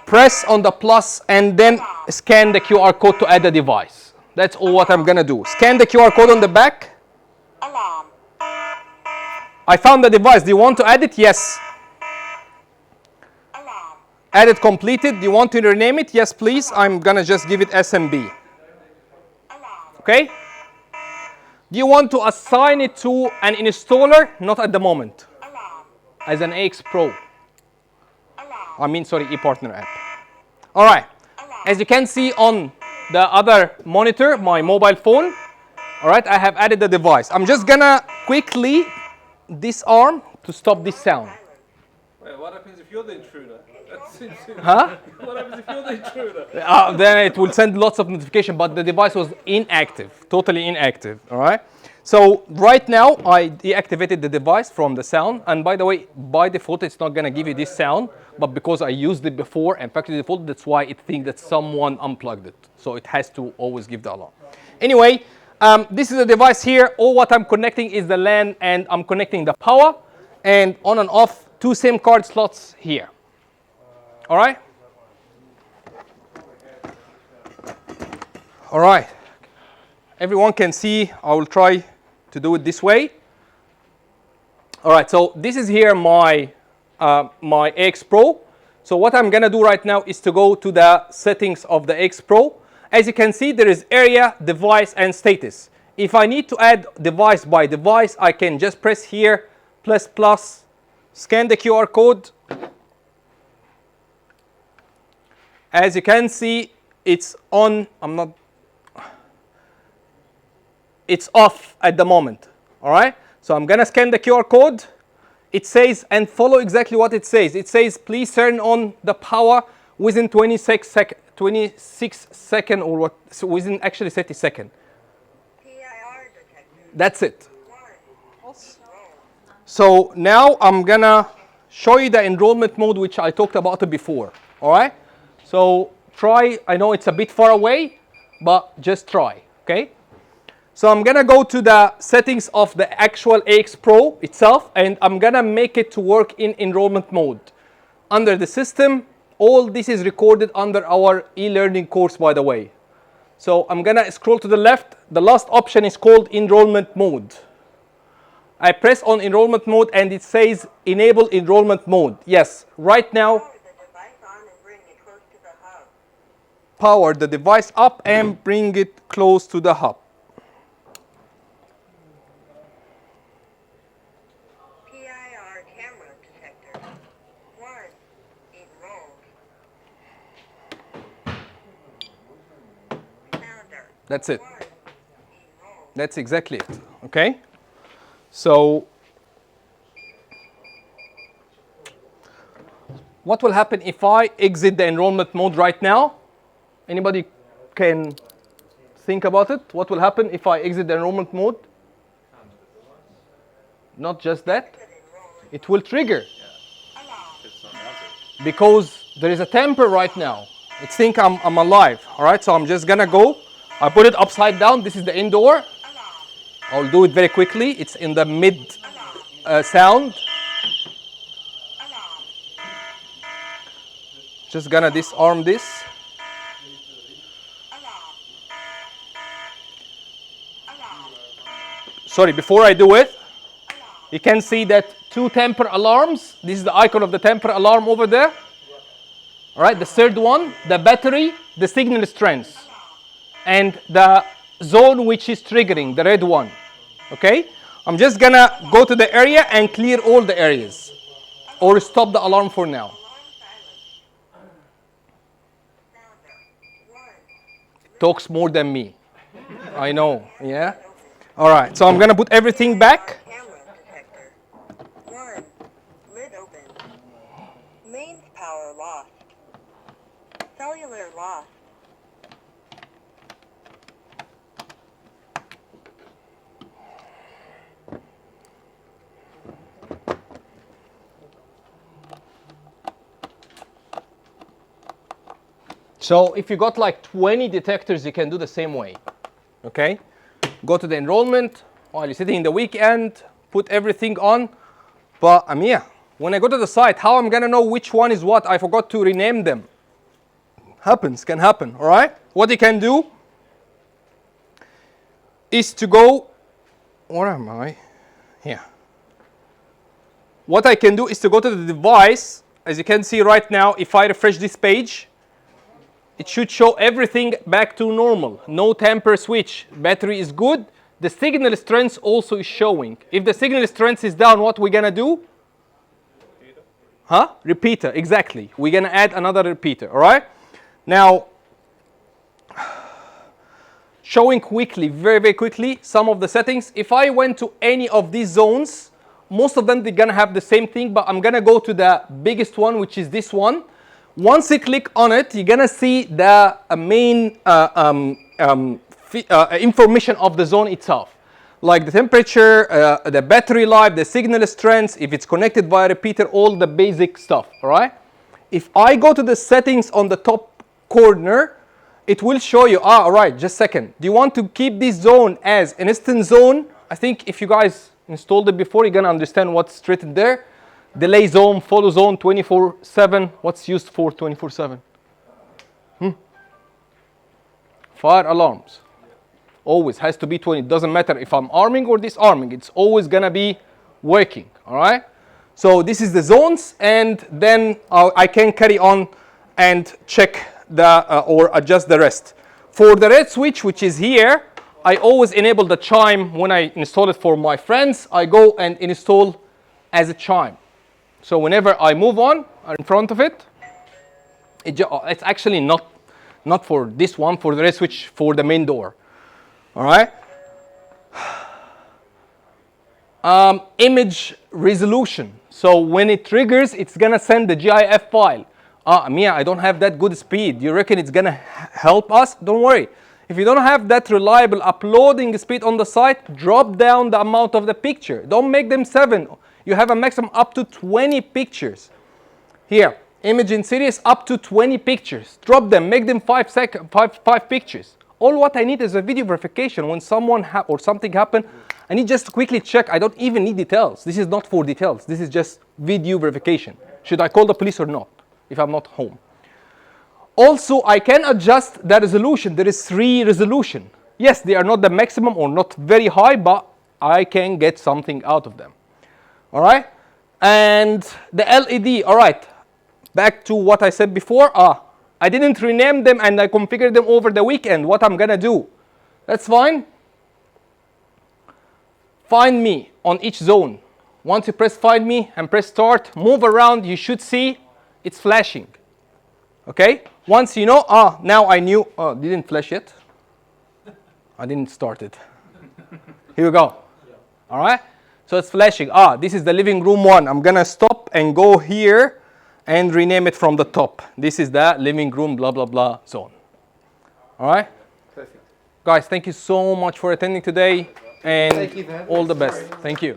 Press on the plus and then scan the QR code to add the device. That's all what I'm gonna do. Scan the QR code on the back. Alarm. I found the device. Do you want to add it? Yes. Alarm. Add it completed. Do you want to rename it? Yes, please. I'm gonna just give it SMB. Alarm. Okay? Do you want to assign it to an installer? Not at the moment. Alarm. As an AX Pro. Alarm. ePartner app. All right. As you can see on the other monitor, my mobile phone, all right, I have added the device. I'm just gonna quickly disarm to stop this sound. Wait, what happens if you're the intruder? That's insane. Huh? What happens if you're the intruder? Then it will send lots of notification, but the device was inactive, totally inactive, all right? So right now, I deactivated the device from the sound. And by the way, by default, it's not gonna give you this sound, but because I used it before and factory default, that's why it thinks that someone unplugged it. So it has to always give the alarm. Anyway, this is the device here. All what I'm connecting is the LAN, and I'm connecting the power, and on and off, 2 SIM card slots here. All right? All right. Everyone can see. I will try to do it this way. All right, so this is here my my X Pro. So what I'm gonna do right now is to go to the settings of the X Pro. As you can see, there is area, device, and status. If I need to add device by device, I can just press here, plus, scan the QR code. As you can see, it's on. It's off at the moment, all right? So I'm gonna scan the QR code. It says, and follow exactly what it says. It says, please turn on the power within 26 seconds, or what, so within actually 30 seconds. PIR detector. That's it. One. So now I'm gonna show you the enrollment mode, which I talked about it before, all right? So try, I know it's a bit far away, but just try, okay? So I'm gonna go to the settings of the actual AX Pro itself, and I'm gonna make it to work in enrollment mode. Under the system, all this is recorded under our e-learning course, by the way. So I'm gonna scroll to the left. The last option is called enrollment mode. I press on enrollment mode and it says enable enrollment mode. Yes, right now, Power the device on and bring it close to the hub. power the device up and bring it close to the hub. PIR camera detector. One. Enrolled. Calendar. That's it. One. Enrolled. That's exactly it, okay? So what will happen if I exit the enrollment mode right now? Anybody can think about it? What will happen if I exit the enrollment mode? Not just that, it will trigger Alarm. It's not mounted. because there is a temper right now. It thinks I'm alive. All right, so I'm just gonna go. I put it upside down. This is the indoor. I'll do it very quickly. It's in the mid sound. Just gonna disarm this. Sorry, before I do it, you can see that 2 temper alarms. This is the icon of the temper alarm over there. All right, the third one, the battery, the signal strength, and the zone which is triggering, the red one. Okay, I'm just gonna go to the area and clear all the areas, or stop the alarm for now. Talks more than me. I know, yeah? All right, so I'm gonna put everything back. Camera detector. 1. Lid open. Mains power lost. Cellular lost. So if you got like 20 detectors, you can do the same way, okay? Go to the enrollment while you're sitting in the weekend, put everything on. But yeah, when I go to the site, how I'm gonna know which one is what? I forgot to rename them. Can happen, all right? What you can do is to go, where am I? Here. What I can do is to go to the device. As you can see right now, if I refresh this page, it should show everything back to normal. No temper switch. Battery is good. The signal strength also is showing. If the signal strength is down, what we're gonna do? Repeater, exactly. We're gonna add another repeater, all right? Now, showing quickly, very, very quickly, some of the settings. If I went to any of these zones, most of them, they're gonna have the same thing, but I'm gonna go to the biggest one, which is this one. Once you click on it, you're gonna see the main information of the zone itself, like the temperature, the battery life, the signal strength, if it's connected via repeater, all the basic stuff, all right? If I go to the settings on the top corner, it will show you, all right, just a second. Do you want to keep this zone as an instant zone? I think if you guys installed it before, you're gonna understand what's written there. Delay zone, follow zone, 24/7. What's used for 24/7? Fire alarms. Always has to be 20. It doesn't matter if I'm arming or disarming. It's always gonna be working, all right? So this is the zones, and then I can carry on and check or adjust the rest. For the red switch, which is here, I always enable the chime when I install it for my friends. I go and install as a chime. So whenever I move on in front of it, it's actually not for this one, for the red switch, for the main door. All right. Image resolution. So when it triggers, it's gonna send the GIF file. Mia, I don't have that good speed. You reckon it's gonna help us? Don't worry. If you don't have that reliable uploading speed on the site, drop down the amount of the picture. Don't make them 7. You have a maximum up to 20 pictures. Here, image in series up to 20 pictures. Drop them, make them 5 pictures. All what I need is a video verification. When someone or something happened, I need just to quickly check. I don't even need details. This is not for details. This is just video verification. Should I call the police or not if I'm not home? Also, I can adjust the resolution. There is 3 resolution. Yes, they are not the maximum or not very high, but I can get something out of them. All right, and the LED. All right, back to what I said before. I didn't rename them and I configured them over the weekend. What I'm gonna do? That's fine. Find me on each zone. Once you press find me and press start, move around. You should see it's flashing. Okay. Once you know, now I knew. Didn't flash yet. I didn't start it. Here we go. All right. So it's flashing. This is the living room one. I'm gonna stop and go here and rename it from the top. This is the living room blah blah blah zone. All right? Perfect. Guys, thank you so much for attending today, and Thank you, man. all the best. Thank you.